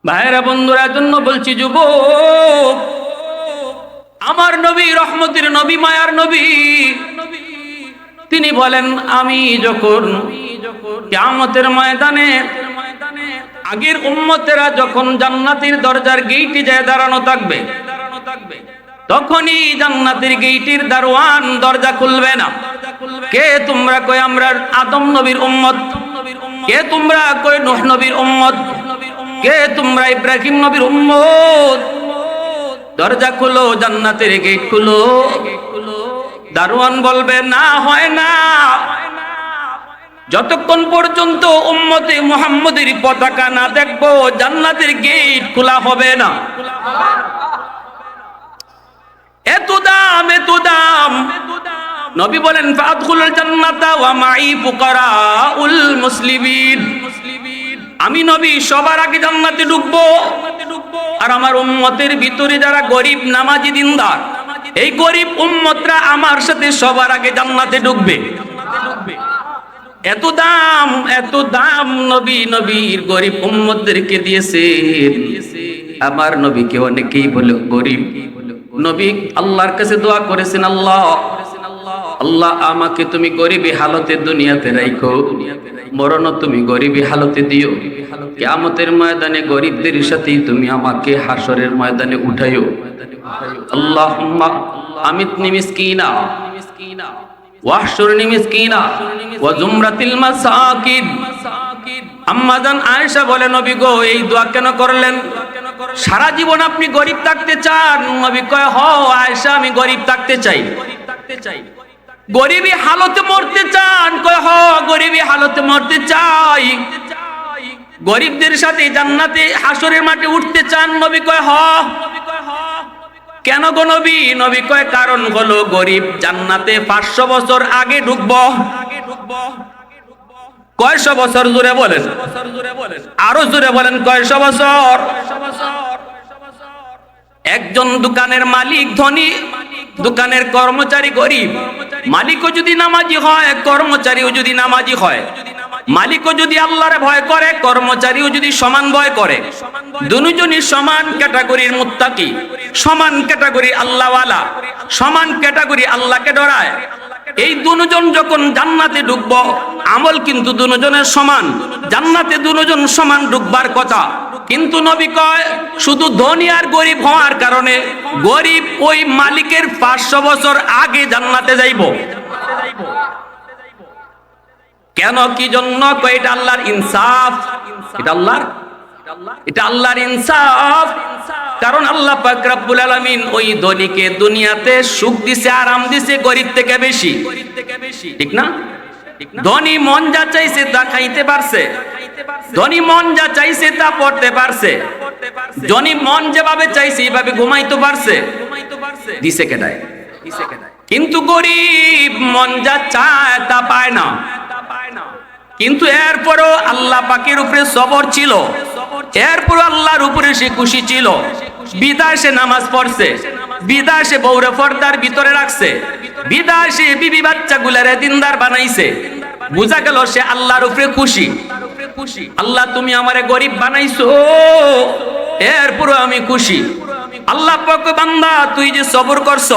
ভাইরা বন্ধুরা, জন্য বলছি যুবক, আমার নবী রহমতের নবী, মায়ার নবী, তিনি বলেন আমি যখন কিয়ামতের ময়দানে আগের উম্মতেরা যখন জান্নাতের দরজার গেইটে যায় দাঁড়ানো থাকবে, তখনই জান্নাতের গেইটের দারোয়ান দরজা খুলবে না। কে তোমরা? কয় আমরা আদম নবীর উম্মত। কে তোমরা? কয় নূহ নবীর উম্মত। কে তোমরা? ইব্রাহিম নবীর উম্মত। দরজা খুলো, জান্নাতের গেট খুলো। দারোয়ান বলবে না, হয় না, যতক্ষণ পর্যন্ত উম্মতে মুহাম্মদের পতাকা না দেখবো জান্নাতের গেট খোলা হবে না। এত দাম, এত দাম। নবী বলেন ফাদখুলুল জান্নাতা ওয়া মাই ফুকারাউল মুসলিমিন। আমি নবী সবার আগে জান্নাতে ঢুকবো, আর আমার উম্মতের ভিতরে যারা গরিব নামাজি দিনদার, এই গরিব উম্মতরা আমার সাথে সবার আগে জান্নাতে ঢুকবে। এত দাম, এত দাম নবী নবীর গরিব উম্মতদেরকে দিয়েছেন। আমার নবীকে অনেকেই বলে গরিব। নবী আল্লাহর কাছে দোয়া করেছেন, আল্লাহ আল্লাহ আমাকে তুমি গরিবী হালতে দুনিয়াতে রাখো, মরণও তুমি গরিবী হালতে দিও, কিয়ামতের ময়দানে গরিবদের সাথেই তুমি আমাকে হাসরের ময়দানে উঠাইও। আল্লাহুম্মা আমিতনি মিসকিনা ওয়াহশুরনি মিসকিনা ওয়া জুমরাতিল মাসাকিন। আম্মা জান আয়েশা বলে, নবী গো এই দোয়া কেন করলেন? সারা জীবন আপনি গরিব থাকতে চান? নবী কয়, হ আয়েশা, আমি গরিব থাকতে চাই। গরিবী হালতে মরতে চান? কয়, হ গরিবী হালতে মরতে চাই। গরিবদের সাথে জান্নাতে হাসরের মাঠে উঠতে চান? নবী কয়, হ। কেন গো নবী? নবী কয়, কারণ হলো গরিব জান্নাতে 500 বছর আগে ঢুকবো। কয়শো বছর? জোরে বলেন, আরো জোরে বলেন, কয়শো বছর? একজন দোকানের মালিক ধনী, দোকানের কর্মচারী গরিব। মালিকও যদি নামাজি হয়, কর্মচারীও যদি নামাজি হয়, মালিকও যদি আল্লাহরে ভয় করে, কর্মচারীও যদি সমান ভয় করে, দুজনই সমান ক্যাটাগরির মুত্তাকি, সমান ক্যাটাগরি আল্লাহওয়ালা, সমান ক্যাটাগরি আল্লাহকে ডরায়, এই দুজন যখন জান্নাতে ঢুকব, আমল কিন্তু দুজনের সমান, জান্নাতে দুজন সমান ঢুকবার কথা। কিন্তু নবী কয় শুধু ধনী আর গরিব হওয়ার কারণে গরিব ওই মালিকের 500 বছর আগে জান্নাতে যাইব। কেন, কি জন্য? কয় এটা আল্লাহর ইনসাফ, এটা আল্লাহর ইনসাফ। কারণ আল্লাহ পাক রব্বুল আলামিন ওই ধনীকে দুনিয়াতে সুখ দিছে, আরাম দিছে গরিব থেকে বেশি, ঠিক না? ধনী মন যা চাইছে তা খাইতে পারছে, ধনী মন যা চাইছে তা পড়তে পারছে, ধনী মন যেভাবে চাইছে এইভাবে ঘুমাইতে পারছে, দিছে কেডায়? কিন্তু গরিব মন যা চায় তা পায় না। কিন্তু এরপরও আল্লাহ পাকের উপরে সবর ছিল, এরপর আল্লাহর উপরে সে খুশি ছিল, বিদায় সে নামাজ পড়ছে, বিদায় সে বউরে পর্দার ভিতরে রাখছে, বিদায় সে বিবি বাচ্চাগুলারে দিনদার বানাইছে। বুঝা গেল সে আল্লাহর উপরে খুশি। আল্লাহ তুমি আমারে গরিব বানাইছো, এরপর আমি খুশি। আল্লাহ পাক বান্দা তুই যে সবর করছ,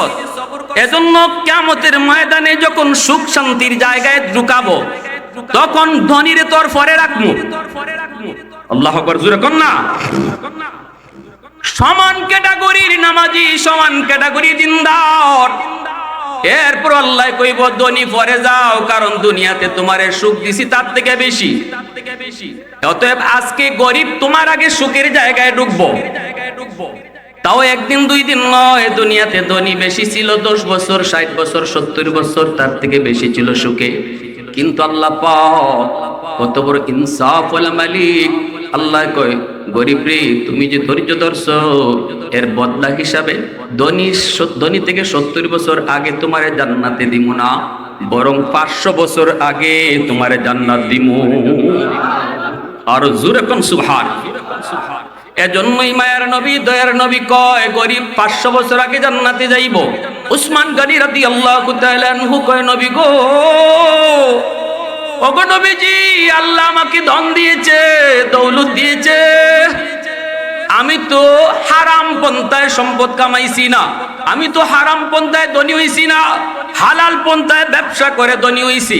এজন্য কিয়ামতের ময়দানে যখন সুখ শান্তির জায়গায় ঢুকাবো, তখন ধনীরে তোর পরে রাখমু। আল্লাহু আকবার, জোরে কর না। সমান ক্যাটাগরির নামাজি, সমান ক্যাটাগরি দিনদার, এরপর আল্লাহ কইব ধনী পরে যাও, কারণ দুনিয়াতে তোমারে সুখ দিছি তার থেকে বেশি। অতএব আজকে গরিব তোমার আগে সুখের জায়গায় ঢুকবো, তাও একদিন দুই দিন নয়। দুনিয়াতে ধনী বেশি ছিল 10 বছর, 60 বছর, 70 বছর, তার থেকে বেশি ছিল সুখে। কিন্তু আল্লাহ পাক কত বড় ইনসাফ ওয়ালা মালিক। আল্লাহ কয়, গরিব রে তুমি যে ধৈর্য ধরছো, এর বদলা হিসাবে ধনী থেকে 70 বছর আগে তোমারে জান্নাতে দিমু না, বরং 500 বছর আগে তোমারে জান্নাত দিমু। আর জোরে কোন সুবহান। এজন্যই মায়ার নবী, দয়ার নবী কয় গরিব 500 বছর আগে জান্নাতে যাইব। উসমান গনি রাদিয়াল্লাহু তাআলা আনহু কয়, নবী গো, ওগো নবীজি, আল্লাহ আমাকে ধন দিয়েছে, দৌলত দিয়েছে, তো হারাম পন্থায় সম্পদ কামাইছি না, আমি তো হারাম পন্থায় ধনী হইছি না, হালাল পন্থায় ব্যবসা করে ধনী হইছি।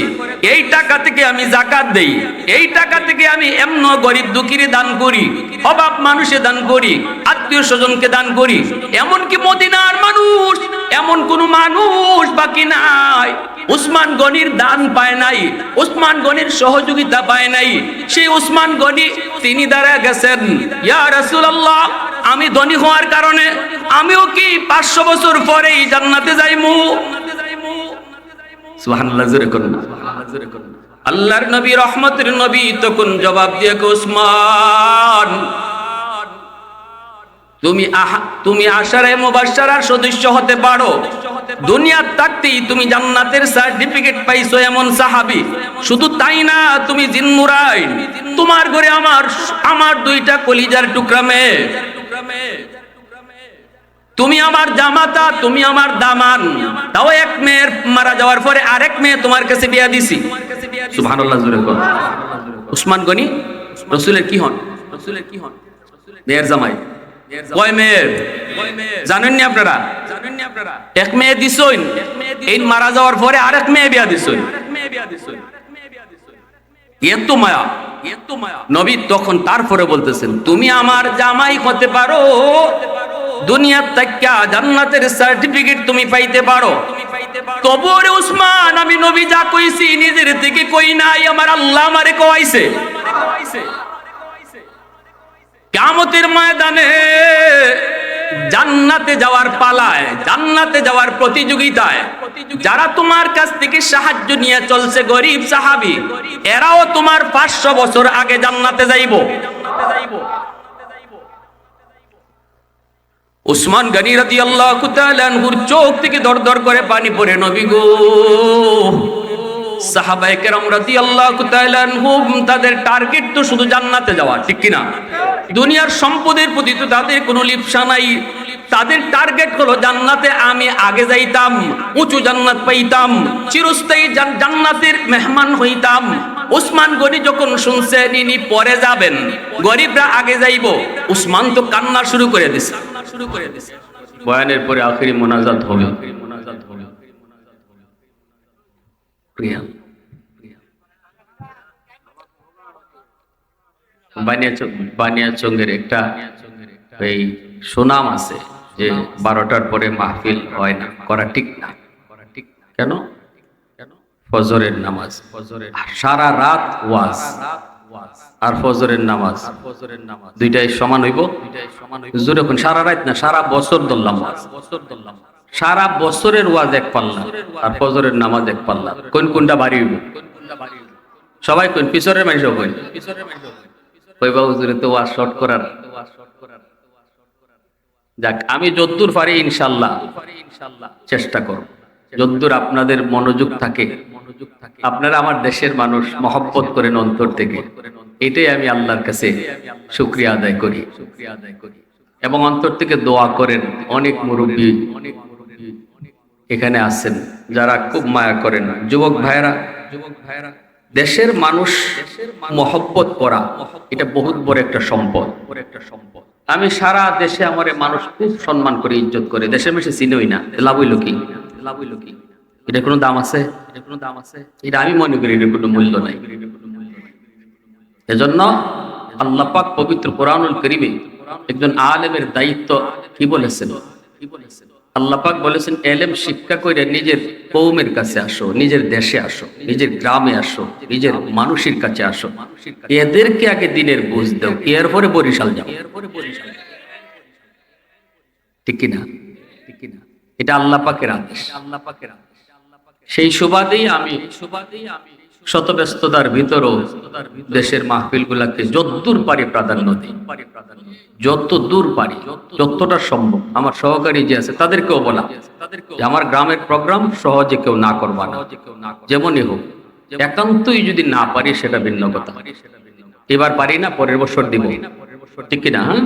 এই টাকা থেকে আমি যাকাত দেই, এই টাকা থেকে আমি এমন গরিব দুঃখীরে দান করি, অভাব মানুষে দান করি, আত্মীয় স্বজনকে দান করি। এমনকি মদিনার মানুষ, এমন কোন মানুষ বাকি নাই উসমান গনির দান পায় নাই, উসমান গনির সহযোগিতা পায় নাই। সেই উসমান গনি তিনি দাঁড়ায় গেছেন, ইয়া রাসূলুল্লাহ, আমি ধনী হওয়ার কারণে আমিও কি 500 বছর পরেই জান্নাতে যাইমু? সুবহানাল্লাহ, জোরে করুন। আল্লাহর নবী, রহমতের নবী তখন জবাব দিয়ে উসমান, তুমি আশারায়ে মুবাশশারার সদস্য হতে পারো, দুনিয়ার থাকতেই তুমি জান্নাতের সার্টিফিকেট পাইছো এমন সাহাবী। শুধু তাই না, তুমি জিন্নুরাইন, তোমার ঘরে আমার দুইটা কলিজার টুকরা মেয়ে, তুমি আমার জামাতা, তুমি আমার দামান। তাও এক মেয়ের মারা যাওয়ার পরে আরেক মেয়ে তোমার কাছে বিয়া দিছি। সুবহানাল্লাহ, জোরে বল। উসমান গনি রাসূলের কি হন? মেয়ের জামাই। কয় মেয়ের জানেন নি আপনারা? এক মেয়ে দিছইন, এই মারা যাওয়ার পরে আরেক মেয়ে বিয়া দিছইন। এত মায়া, এত মায়া। নবী তখন তারপরে বলতেছেন, তুমি আমার জামাই হতে পারো, দুনিয়ার থেকে জান্নাতের সার্টিফিকেট তুমি পাইতে পারো। তবুও উসমান, আমি নবী যা কইছি নিজের থেকে কই নাই, আমার আল্লাহ আমারে কইছে। কিয়ামতের ময়দানে জান্নাতে যাওয়ার পালায়, জান্নাতে যাওয়ার প্রতিযোগিতায় যারা তোমার কাছ থেকে সাহায্য নিয়ে চলছে, গরিব সাহাবী, এরাও তোমার 500 বছর আগে জান্নাতে যাইব। উসমান গনি রাদিয়াল্লাহু তাআলা আনহুর চোখ থেকে দরদর করে পানি পড়ে, নবী গো, সাহাবায়ে কেরাম রাদিয়াল্লাহু তাআলা আনহুম তাদের টার্গেট তো শুধু জান্নাতে যাওয়া, ঠিক কি না? দুনিয়ার সম্পদের প্রতি তো তাদের কোনো লিপ্সা নাই, তাদের টার্গেট হলো জান্নাতে আমি আগে যাইতাম, উঁচু জান্নাত পাইতাম, চিরস্থায়ী জান্নাতের মেহমান হইতাম। উসমান গনি যখন শুনছেন ইনি পরে যাবেন, গরিবরা আগে যাইব, উসমান তো কান্না শুরু করে দিছে। বয়ানের পরে আখেরি মোনাজাত হবে। বানিয়াচঙ্গের একটা এই সুনাম আছে যে 12টার পরে মাহফিল হয় না, করা ঠিক না। কেন? ফজরের নামাজ, সারা রাত ওয়াজ আর ফজরের নামাজ দুইটাই সমান হইব? যখন সারা রাত না, সারা বছর ধরলাম ওয়াজ, সারা বছরের ওয়াজ এক পাল্লা আর ফজরের নামাজ এক পাল্লা, কোনটা ভারী হইব? সবাই কোন পিছরের মানুষ কই কইবা হুজুরে তো ওয়াজ শর্ট করার। যাক, আমি যদ্দূর পারি ইনশাআল্লাহ চেষ্টা করব, যদ্দূর আপনাদের মনোযোগ থাকে। আপনারা আমার দেশের মানুষ, মহব্বত করেন অন্তর থেকে, এটাই আমি আল্লাহর কাছে শুকরিয়া আদায় করি এবং অন্তর থেকে দোয়া করেন। অনেক মুরব্বী এখানে আছেন যারা খুব মায়া করেন। যুবক ভাইরা, দেশের মানুষ মহব্বত করা এটা বহুত বড় একটা সম্পদ। আমি সারা দেশে আমার মানুষ খুব সম্মান করে, ইজ্জত করে, দেশের মেশে চিনই না, লাভ হইল কি? এটা কোনো দাম আছে? এটা আমি মনে করি এর কোনো মূল্য নাই। এজন্য আল্লাহ পাক পবিত্র কোরআনুল কারীমে একজন আলেমের দায়িত্ব কি বলেছেন? আল্লাহ পাক বলেছেন, এলেম শিক্ষা করে নিজের কওমের কাছে আসো, নিজের দেশে আসো, নিজের গ্রামে আসো, নিজের মানুষের কাছে আসো, এদেরকে আগে দিনের বুঝ দাও, এরপরে বরিশাল যাও। ঠিক কিনা? এটা আল্লাহ পাকের আদেশ। সেই সুবাদেই আমি শত ব্যস্ততার ভিতরও দেশের মাহফিল গুলাকে যতদূর পারি প্রাধান্য দিই, যত দূর পারি, যতটা সম্ভব। আমার সহকারী যে আছে তাদেরকেও বলা যে আমার গ্রামের প্রোগ্রাম সহজে কেউ না করবা না, যেমনই হোক। একান্তই যদি না পারি সেটা ভিন্ন কথা। এবার পারি না, পরের বছর দিব, ঠিক কিনা? হ্যাঁ,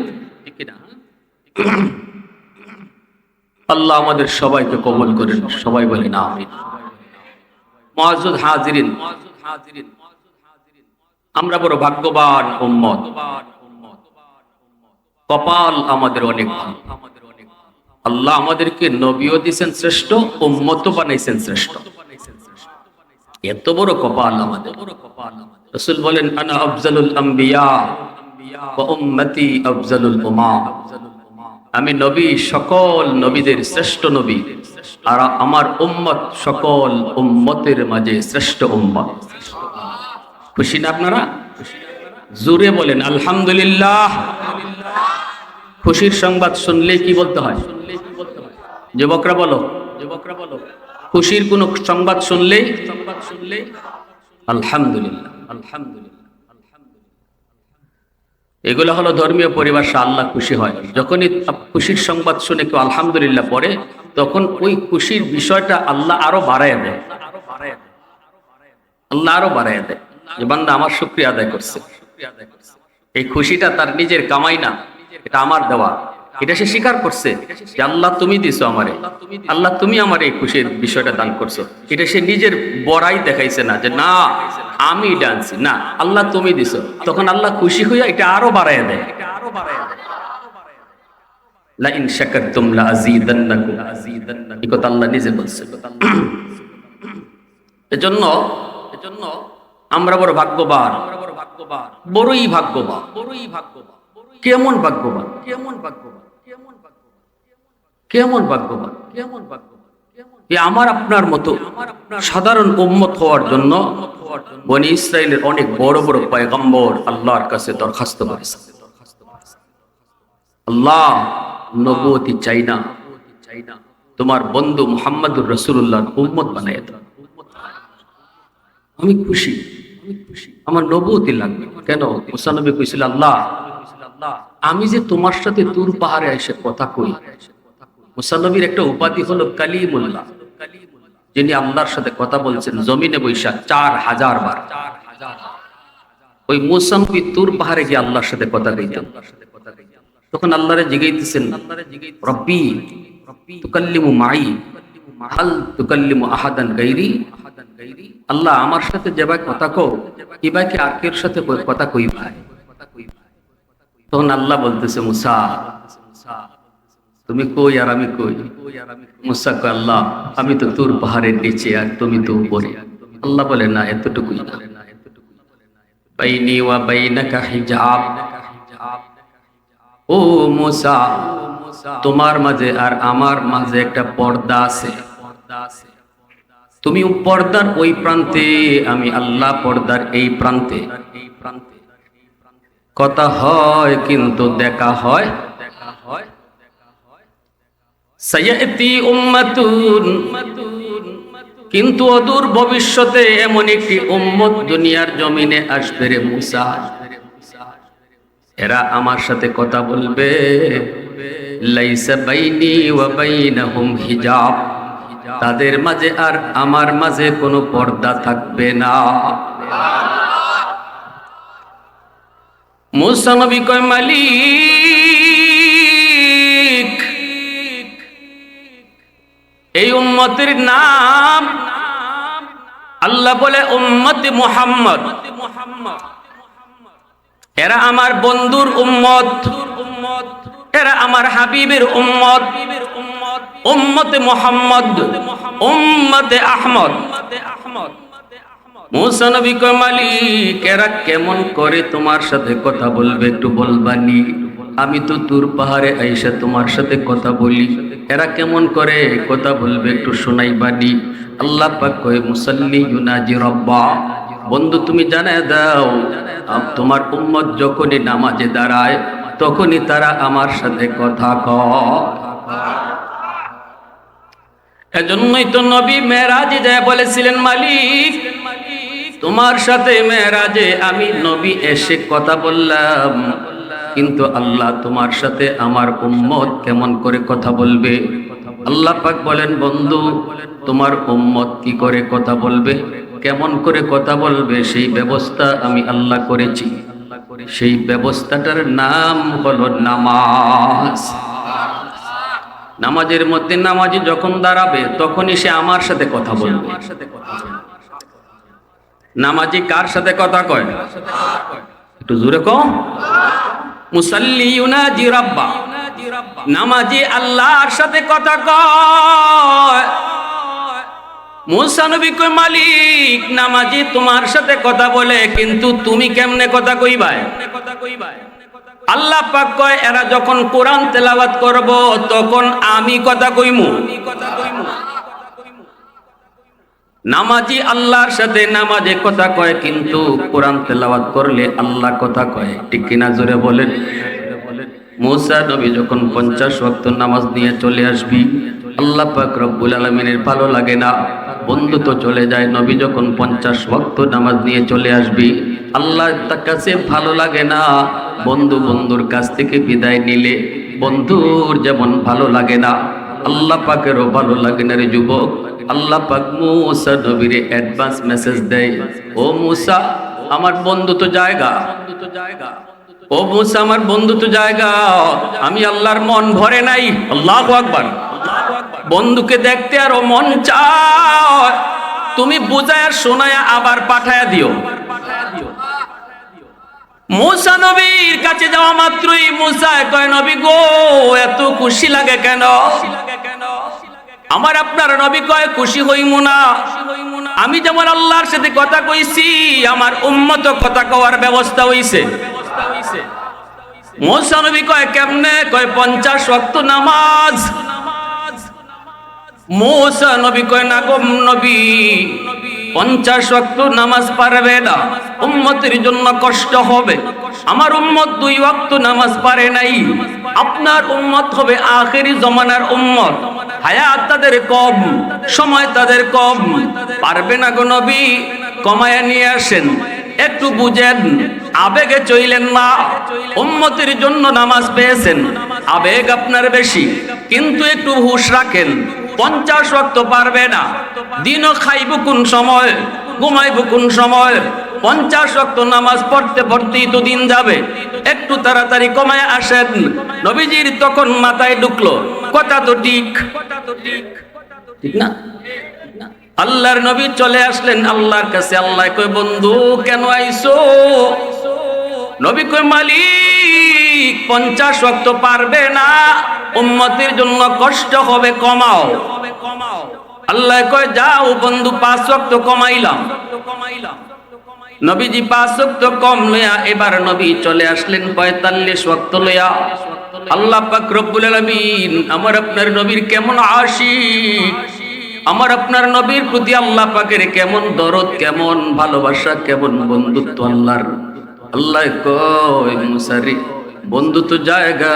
আল্লাহ আমাদের সবাইকে কবুল করেন, সবাই বলেন আমিন। মুআজ্জাজ হাজিরিন, আমরা বড় ভাগ্যবান উম্মত। কপাল আমাদের অনেক ভালো। আল্লাহ আমাদেরকে নবীও দিয়েছেন শ্রেষ্ঠ, উম্মতও বানাইছেন শ্রেষ্ঠ। এত বড় কপাল আমাদের। রাসূল বলেন, আনা আফজালুল আম্বিয়া ওয়া উম্মতি আফজালুল উমাম। আমি নবী, সকল নবীদের শ্রেষ্ঠ নবী, আর আমার উম্মত সকল উম্মতের মাঝে শ্রেষ্ঠ উম্মত। খুশি না আপনারা? জোরে বলেন আলহামদুলিল্লাহ। খুশির সংবাদ শুনলে কি বলতে হয়? যুবকরা বলো, খুশির কোন সংবাদ শুনলেই আলহামদুলিল্লাহ, আলহামদুলিল্লাহ। এগুলো হলো ধর্মীয় পরিভাষা। আল্লাহ খুশি হয় যখনই খুশির সংবাদ শুনে কেউ আলহামদুলিল্লাহ পড়ে, তখন ওই খুশির বিষয়টা আল্লাহ আরো বাড়ায় দেয়। আল্লাহ আরো বাড়ায় দেয় যে বান্দা আমার শুকরিয়া আদায় করছে। এই খুশিটা তার নিজের কামাই না, এটা আমার দেওয়া। এটা সে স্বীকার করছে যে আল্লাহ তুমি দিছো আমারে, আল্লাহ তুমি আমার এই খুশির বিষয়টা দান করছো। এটা সে নিজের বড়াই দেখাইছে না যে না আমি এটা আনছি, না আল্লাহ তুমি দিছো। তখন আল্লাহ খুশি হইয়া এটা আরো বাড়ায় দেয়। লা ইন শাকারতুম লা আযীদান্নাকুম, এই কথা আল্লাহ নিজে বলছে। এজন্য আমরা বড় ভাগ্যবান, বড়ই ভাগ্যবান। কেমন ভাগ্যবান, কেমন ভাগ্যবান, কেমন ভাগ্যবান, কেমন ভাগ্যবান। আমার আপনার মতো সাধারণ উম্মত হওয়ার জন্য বনি ইসরাইলের অনেক বড় বড় পয়গম্বর আল্লাহর কাছে দরখাস্ত করেছে। আল্লাহ নবুয়তি চাই না, তোমার বন্ধু মুহাম্মদুর রাসূলুল্লাহর উম্মত বানায় দাও। আমি খুশি, আমার নবুয়তি লাগবে। কেন? মুসা নবী কইছিল, আল্লাহ আমি যে তোমার সাথে তুর পাহাড়ে এসে কথা কই। মুসা নবীর একটা উপাধি হলো কালিমুল্লাহ, যিনি আল্লাহর সাথে কথা বলছেন জমিনে বৈশা 4000 বার। ওই মুসা নবী তুর পাহাড়ে গিয়ে আল্লাহর সাথে কথা কইতেন। তখন আল্লাহরে জিগাইতেছেন, রব্বি তুকাল্লিমু মাই হাল তুকাল্লিমু আহাদান গায়রি। আল্লাহ আমার সাথে যেভাবে কথা কও, এভাবে আর কের সাথে কথা কই ভাই? তখন আল্লাহ বলতেছে, মুসা তুমি কই আর আমি কই? মুসা কয়, আল্লাহ আমি তো তুর পাহাড়ের নিচে আর তুমি তো উপরে। আল্লাহ বলে, না এতটুকুই না, বাইনি ওয়া বাইনাকা হিজাব। ও মুসা, তোমার মাঝে আর আমার মাঝে একটা পর্দা আছে। তুমি পর্দার ওই প্রান্তে, আমি আল্লাহ পর্দার এই প্রান্তে। কথা হয় কিন্তু দেখা হয়। সায়াতি উম্মাতুন, কিন্তু অদূর ভবিষ্যতে এমন একটি উম্মত দুনিয়ার জমিনে আসবে রে মুসা, এরা আমার সাথে কথা বলবে। লাইসা বাইনি ওয়া বাইনাহুম হিজাব, তাদের মাঝে আর আমার মাঝে কোনো পর্দা থাকবে না। মুসা নবী কয়, মালিক এই উম্মতের নাম। আল্লাহ বলে, উম্মতে মুহাম্মদ, এরা আমার বন্ধুর উম্মত, এরা আমার হাবিবের উম্মত, উম্মতে মুহাম্মদ, উম্মতে আহমদ। মুসা নবী কয়, মালিক এরা কেমন করে তোমার সাথে কথা বলবে একটু বলবানি? আমি তো তুর পাহাড়ে আইসা তোমার সাথে কথা বলি, এরা কেমন করে কথা বলবে একটু শোনাইবানি? আল্লাহ পাক কয়, মুসাল্লি ইউনাজি রাব্বা, বন্ধু তুমি জানায় দাও, তোমার উম্মত যখনই নামাজে দাঁড়ায় তখনই তারা আমার সাথে কথা কয়। এজন্যই তো নবী মেরাজে যায় বলেছিলেন, মালিক তোমার সাথে মেরাজে আমি নবী এসে কথা বললাম, কিন্তু আল্লাহ তোমার সাথে আমার উম্মত কেমন করে কথা বলবে? আল্লাহ পাক বলেন, বন্ধু তোমার উম্মত কি করে কথা বলবে, কেমন করে কথা বলবে, সেই ব্যবস্থা আমি আল্লাহ করেছি। সেই ব্যবস্থাটার নাম হলো নামাজ। নামাজের মধ্যে নামাজি যখন দাঁড়াবে তখনই সে আমার সাথে কথা বলবে। নামাজি কার সাথে কথা কয়? একটু জোরে কও। মুসাল্লি ইউনাজি রাব্বা, নামাজি আল্লাহর সাথে কথা কয়। মুসা নবী কয় মালিক, নামাজি তোমার সাথে কথা বলে, কিন্তু তুমি কেমনে কথা কইবাই? আল্লাহ পাক কয় এরা যখন কোরআন তেলাওয়াত করব তখন আমি কথা কইমু। নামাজি আল্লাহর সাথে নামাজে কথা কয়, কিন্তু কোরআন তেলাওয়াত করলে আল্লাহ কথা কয়। ঠিক কিনা জোরে বলেন। মুসা নবী যখন 50 ওয়াক্ত নামাজ নিয়ে চলে আসবি, আল্লাহ পাক রব্বুল আলামিনের ভালো লাগে না, বন্ধু তো চলে যায়। নবী যখন 50 ওয়াক্ত নামাজ নিয়ে চলে আসবি, আল্লাহ তার কাছে ভালো লাগে না। বন্ধুর কাছ থেকে বিদায় নিলে বন্ধুর যেমন ভালো লাগে না, আল্লাহ পাকেরও ভালো লাগে না রে যুবক। আল্লাহ পাক মুসা নবীরে অ্যাডভান্স মেসেজ দেয়, ও মুসা আমার বন্ধু তো জায়গা, ও মুসা আমার বন্ধু তো জায়গা, আমি আল্লাহর মন ভরে নাই। আল্লাহু আকবার। বন্ধুকে দেখতে আরো মন চায়, তুমি বুঝায়া শোনায়া আবার পাঠায়া দিও। মুসা নবীর কাছে যাওয়া মাত্রই মুসা কয়, নবী গো এত খুশি লাগে কেন? আমার আপনার নবী কয়, খুশি হইমু না? আমি যেমন আল্লাহর সাথে কথা কইছি, আমার উম্মত কথা কওয়ার ব্যবস্থা হইছে। মুসা নবী কয় কেমনে? কয় 50 ওয়াক্ত নামাজ। মুসা নবী কয় না গো নবী, 50 ওয়াক্ত নামাজ পারবে না, উম্মতের জন্য কষ্ট হবে। আমার উম্মত 2 ওয়াক্ত নামাজ পারে নাই, আপনার উম্মত হবে আখেরি জমানার উম্মত, হায়াত তাদের কম, সময় তাদের কম, পারবে না গো নবী, কমায়া নিয়ে আসেন, একটু বুঝেন, আবেগে চইলেন না। উম্মতের জন্য নামাজ পেয়েছেন, আবেগ আপনার বেশি, কিন্তু একটু হুঁশ রাখেন। 50 ওয়াক্ত পারবে না, দিনও খাইব কোন সময়, ঘুমাইব কোন সময়? 50 ওয়াক্ত নামাজ পড়তে পড়তেই তো দিন যাবে, একটু তাড়াতাড়ি কমায় আসেন। নবীজির তখন মাথায় ঢুকলো, কথা তো ঠিক, ঠিক না? আল্লাহর নবী চলে আসলেন আল্লাহর কাছে। আল্লাহ কয় বন্ধু কেন আইছো? নবী কয় মালিক 50 ওয়াক্ত পারবে না, উম্মতের জন্য কষ্ট হবে, কমাও। আল্লাহ কয় যাও বন্ধু 5 ওয়াক্ত কমাইলাম। নবীজি 5 ওয়াক্ত কম লইয়া এবার নবী চলে আসলেন 45 ওয়াক্ত লইয়া। আল্লাহ পাক রব্বুল আলামিন আমার আপনার নবীর কেমন আশিক, আমার আপনার নবীর প্রতি আল্লাহ পাকের কেমন দরদ, কেমন ভালোবাসা, কেমন বন্ধুত্ব আল্লাহর। আল্লাহ কয় মুসারি বন্ধু তো জায়গা,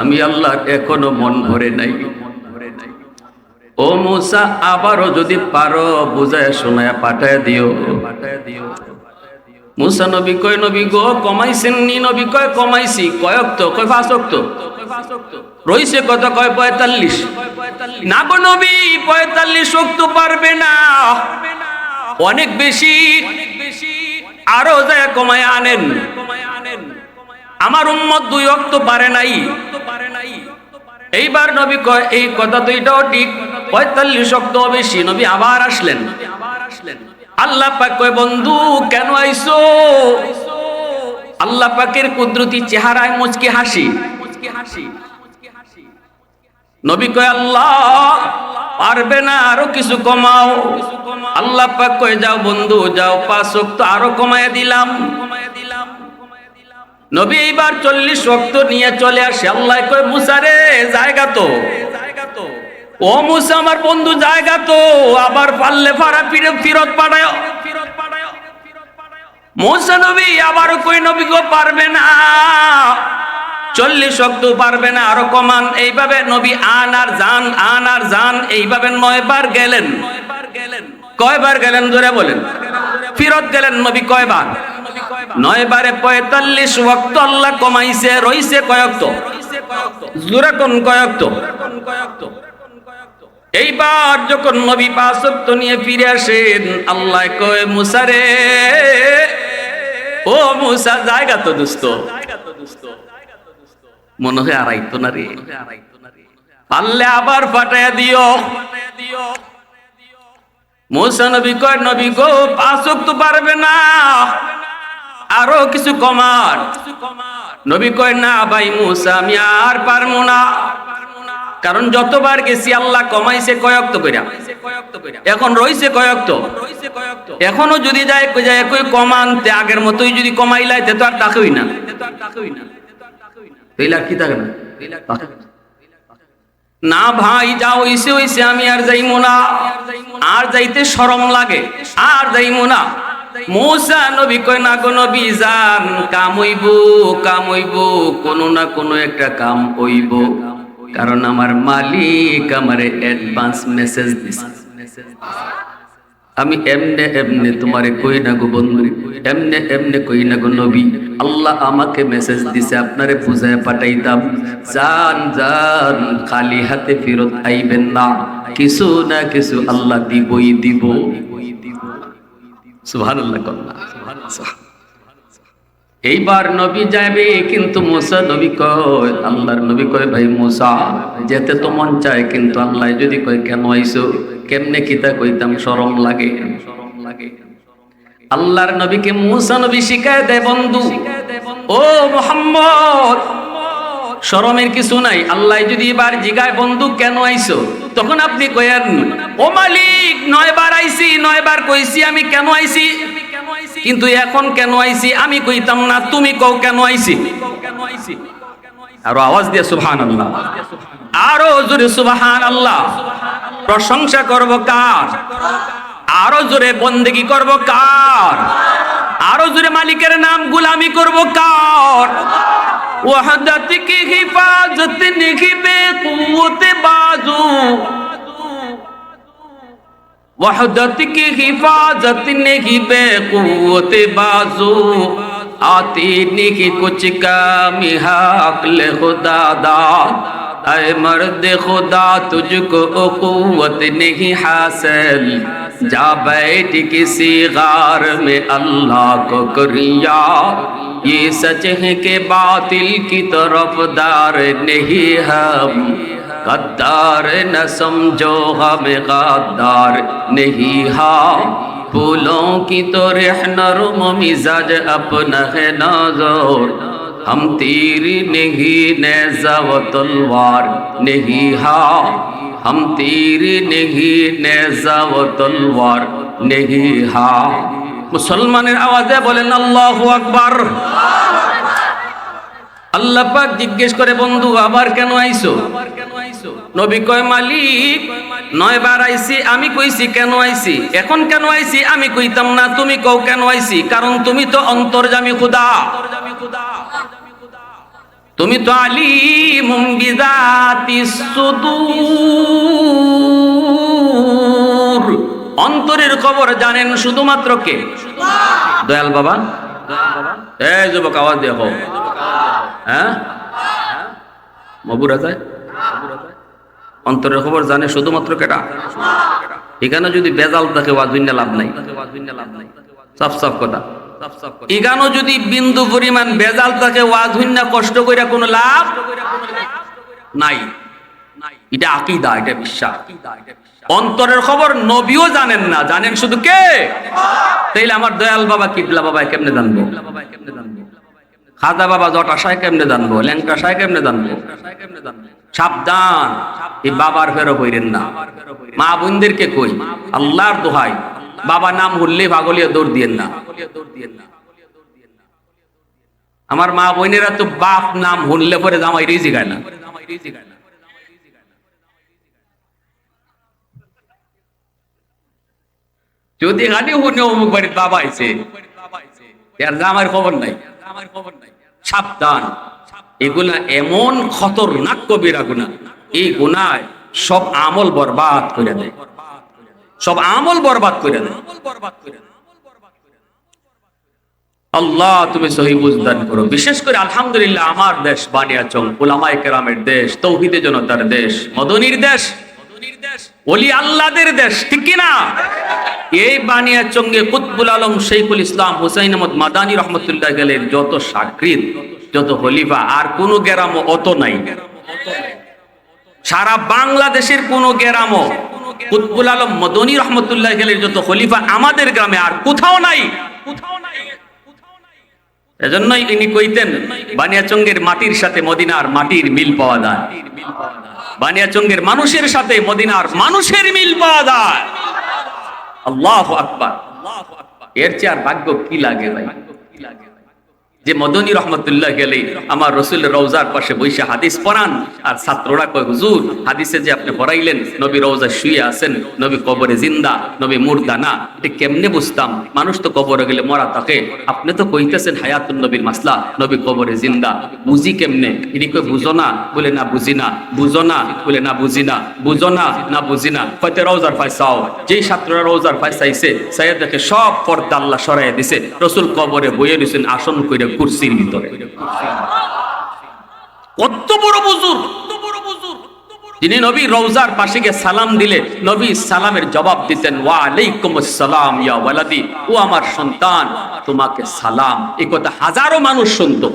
আমি আল্লাহর এখনো মন ভরে নাই। ও মুসা আবারও যদি পারো বুঝায় শোনায় পাঠায় দিও। মুসা নবী কয় নবী গো কমাইছেন নি? নবী কয় কমাইছি। কয় ওয়াক্ত? কয় 5 ওয়াক্ত। রইছে কত? কয় 45। না গো নবী 45 ওয়াক্ত পারবে না, অনেক বেশি, আরো যায় কমায় আনেন। আমার উম্মত 2 ওয়াক্ত পারে নাই। এইবার নবী কয় এই কথা তো এটাও ঠিক, 45 ওয়াক্ত বেশি। নবী আবার আসলেন। আল্লাহ পাক কয় বন্ধু কেন আইছো? আল্লাহ পাকের কুদরতি চেহারায় মুচকি হাসি। নবী কয় আল্লাহ পারবে না, আরো কিছু কমাও। আল্লাহ পাক কয় যাও বন্ধু যাও, 5 ওয়াক্ত আরো কমায় দিলাম। নবী এইবার 40 ওয়াক্ত নিয়ে চলে আসে। আল্লাহ কয় মুসা রে জায়গা তো। ও মুসা আমার বন্ধু জায়গা তো, আবার পারলে ফারা ফিরত পাঠায়। মুসা নবী আবার কই নবী গো পারবে না, 40 ওয়াক্ত পারবে না, আরো কমান। এইভাবে নবী আন আর জান এইভাবে 9 বার গেলেন। কয়বার গেলেন জোরে বলেন? ফিরত গেলেন নবী কয়বার? 9 বারে 45 ওয়াক্ত আল্লাহ কমাইছে। রইছে কয় ওয়াক্ত? জোরে কোন কয় ওয়াক্ত? এইবার যখন নবী 5 ওয়াক্ত নিয়ে ফিরে আসেন, আল্লাহ কয় মুসা রে, ও মুসা জায়গা তো দোস্ত। মনে হয় আড়াইতো না রে, পারলে আবার পাঠায়া দিও। মুসা নবী কয় নবী গো 5 ওয়াক্ত পারবে না, আরো কিছু কমান। নবী কয় না ভাই মুসা আমি আর পারবো না, কারণ যতবার গেছি আল্লাহ কমাইছে কয়ক্ত কইরা, এখন রইছে কয়ক্ত, এখনো যদি যায় কই কমানতে আগের মতোই যদি কমাইলাইতে তো আর তাকই না, তাইলে কি থাকে না না ভাই যা হইছে হইছে আমি আর যাইমু না, আর যাইতে শরম লাগে, আর যাইমু না। মূসা নবী কয় না গো নবী যান, কাম হইব কোনো না কোনো একটা কাম হইব, কারণ আমার মালিক আমারে অ্যাডভান্স মেসেজ দিছে। আমি এমনে এমনে তোমারে কই না গো বন্ধু, এমনে এমনে কই না গো নবী, আল্লাহ আমাকে মেসেজ দিছে আপনারে বুঝায় পাঠাইতাম, জান জান খালি হাতে ফেরত আইবেন না, কিছু না কিছু আল্লাহ দিবই দিব। সুবহানাল্লাহ। এইবার নবী যাবে, কিন্তু মুসা নবী কয়, আল্লাহর নবী কয় ভাই মুসা যেতে তো মন চায়, কিন্তু আল্লাহ যদি কয় কেন আইছো, কেমনে কিতা কইতাম, শরম লাগে। আল্লাহর নবীকে মুসা নবী শিখায় দেয় বন্ধু, ও মুহাম্মদ শরমের কিছু নাই, আল্লাহ যদি এবার জিগায় বন্ধু কেন আইছো, তখন আপনি কয়েন ও মালিক 9 বার আইছি, 9 বার কইছি আমি কেন আইছি, কিন্তু এখন কেন আইছি আমি কইতাম না, তুমি কও কেন আইছি। আরো আওয়াজ দিয়ে সুবহানাল্লাহ, আরো জোরে সুবহানাল্লাহ। প্রশংসা করব কার, আরো জোরে বন্দেগী করব কার, আরো জোরে মালিকের নাম গোলামি করব কার। ওয়াহদাত কি হিফাজত নিহি বেকুওত বাজু, वहदत की हिफाजत नहीं बेकुवत बाजू, आती नहीं कुछ कामी हक़ खुदा दाद, ऐ मर्द खुदा तुझको कुव्वत नहीं हासिल, जा बैठ किसी गार में अल्लाह को करिया, ये सच है कि बातिल की तरफदार नहीं हम, गद्दार न समझो हमें गद्दार नहीं, हाँ फूलों की तो रहनरुम मिजाज अपना है नाज़ुर, हम तीर नहीं नेज़ा व तलवार नहीं, हाँ हम तीर नहीं नेज़ा व तलवार नहीं, हाँ। मुसलमाনের আওয়াজে বলেন আল্লাহু আকবার। আল্লাহ পাক জিজ্ঞেস করে বন্ধু আবার কেন আইছো, নবী কয় মালিক 9 বার আইছি, আমি কইছি কেন আইছি, এখন কেন আইছি আমি কইতাম না, তুমি কও কেন আইছি, কারণ তুমি তো অন্তর্যামী খোদা, তুমি তো আলিমুম বিযাতিস সুদূর, অন্তরের খবর জানেন শুধুমাত্র কে, দয়াল বাবা। এই যুবক আওয়াজ দেখো, হ্যাঁ মবুরা যায়, অন্তরের খবর জানে শুধুমাত্র কেটা। এখানে যদি বেজাল থাকে ওয়াজুন্না লাভ নাই, সাফ সাফ কথা। এখানে যদি বিন্দু পরিমাণ বেজাল থাকে ওয়াজুন্না কষ্ট কইরা কোনো লাভ নাই। এটা আকীদা, এটা বিশ্বাস। অন্তরের খবর নবীও জানেন না, জানেন শুধু কে, তাইলে আমার দয়াল বাবা কিবলা বাবা কেমনে জানবো, খাজা বাবা জট আশায় কেমনে জানবো, ল্যাংটা আশায় কেমনে জানবো। সাবধান, এই বাবার ফেরো কইরেন না। মা বোনদেরকে কই আল্লাহর দোহাই, বাবা নাম হুললে পাগলিয়া দৌড় দিয়েন না। আমার মা বোনেরা তো বাপ নাম হুললে পরে জামাই রিজি গায় না। যদি খালি হুনে অমুক বাড়ির বাবা আইছে, এর জামাইয়ের খবর নাই। সাবধান, এগুলা এমন খতরনাক কবিরা গুনাহ, এই গুনাহ সব আমল বরবাদ করে দেয়, সব আমল বরবাদ করে দেয়। আল্লাহ তুমি সহি বুঝদান করো। বিশেষ করে আলহামদুলিল্লাহ আমার দেশ বানিয়াচং উলামায়ে কেরামের দেশ, তৌহিদে জনতার দেশ, মদনীর দেশ, ওলি আল্লাহদের দেশ, ঠিক কি না? এই বানিয়াচংয়ে কুতবুল আলম শৈখুল ইসলাম হুসাইন আহমদ মাদানী রহমতুল্লাহ আলাইহির যত শাগরিদ, যত খলিফা, আর কোন গেরামও অত নাই। সারা বাংলাদেশের কোন গেরামও কুতবুল আলম মদনী রহমতুল্লাহ আলাইহির যত খলিফা আমাদের গ্রামে আর কোথাও নাই। এজন্যই ইনি কইতেন বানিয়াচঙ্গের মাটির সাথে মদিনার মাটির মিল পাওয়া যায়, বানিয়াচঙ্গের মানুষের সাথে মদিনার মানুষের মিল পাওয়া যায়। আল্লাহু আকবার। এর চেয়ে আর ভাগ্য কি লাগে ভাই? যে মদনী রহমতুল্লাহ গেলে আমার রসুলের রওজার পাশে বসে হাদিস পড়ান, আর ছাত্ররা কয় হুজুর হাদিসে যে আপনি পড়াইলেন নবী রওজা শুয়ে আছেন, নবী কবরে জিন্দা, নবী মুর্দা না, এটা কেমনে বুঝতাম? মানুষ তো কবরে গেলে মরা থাকে, আপনি তো কইতেছেন হায়াতুন নবীর মাসলা, নবী কবরে জিন্দা, বুঝি কেমনে? ইনি কই বুঝো না? বলে না বুঝি না। বুঝো না? বলে না বুঝি না। বুঝো না? না বুঝি না। কয়তে রওজার ফাইসাও, যেই ছাত্ররা রওজার ফাইসাইছে সাইয়া দেখে সব পর্দা আল্লাহ সরাইয়া দিছে, রসুল কবরে বইয়ে দিয়েছেন আসন কইরা কুরসির ভিতরে। কত বড় বুজুর্গ, যিনি নবী রওজার পাশে গিয়ে সালাম দিলে নবী সালামের জবাব দিতেন ওয়া আলাইকুমুস সালাম ইয়া ওয়ালাদি, ও আমার সন্তান তোমাকে সালাম। এই কথা হাজারো মানুষ শুনতো।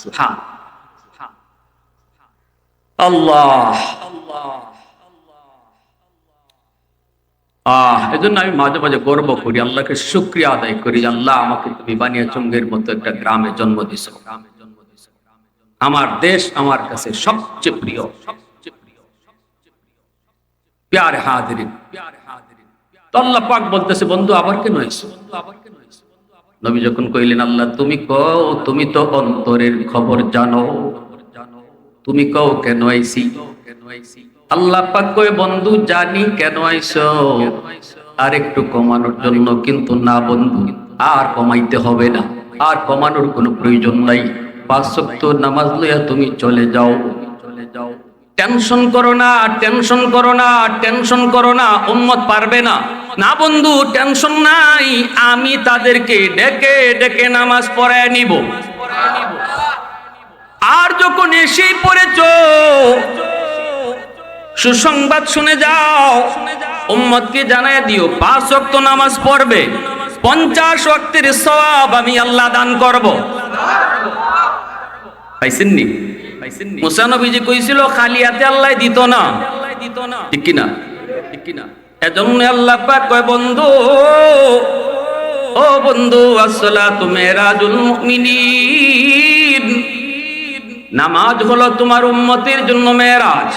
সুবহান আল্লাহ। এজন্য আমি মাঝে মাঝে গর্ব করি, আল্লাহকে শুকরিয়া আদায় করি, আল্লাহ আমাকে তুমি বানিয়াচঙ্গের মতো একটা গ্রামে জন্ম দিয়েছো। আমার দেশ আমার কাছে সবচেয়ে প্রিয়। প্যারে হাজিরিন, তো আল্লাহ পাক বলতেছে বন্ধু আবার কেন আইছো? নবী যখন কইলেন আল্লাহ তুমি কও, তুমি তো অন্তরের খবর জানো, তুমি কও কেন আইছি? আল্লাহ পাক কয় বন্ধু জানি কেন আইছো, আর একটু কমানোর জন্য। কিন্তু না বন্ধু, আর কমাইতে হবে না, আর কমানোর কোনো প্রয়োজন নাই। 5 ওয়াক্ত নামাজ লইয়া তুমি চলে যাও, চলে যাও। টেনশন করো না, টেনশন করো না, টেনশন করো না, উম্মত পারবে না। না বন্ধু টেনশন নাই, আমি তাদেরকে ডেকে ডেকে নামাজ পড়ায় নিব। আর যখন এসেই পড়েছো সুসংবাদ শুনে যাও, উম্মতকে জানায় দিও 5 ওয়াক্ত নামাজ পড়বে, 50 ওয়াক্তের সওয়াব আমি আল্লাহ দান করব। পাইছেননি? মুসা নবীজি কইছিল খালি হাতে আল্লাহ দিত না, ঠিক কি না? ঠিক কি না? এজন্য আল্লাহ পাক কয় বন্ধু, ও বন্ধু আসসালাতু মিরাজুল মুমিনিন, নামাজ হলো তোমার উম্মতের জন্য মেরাজ।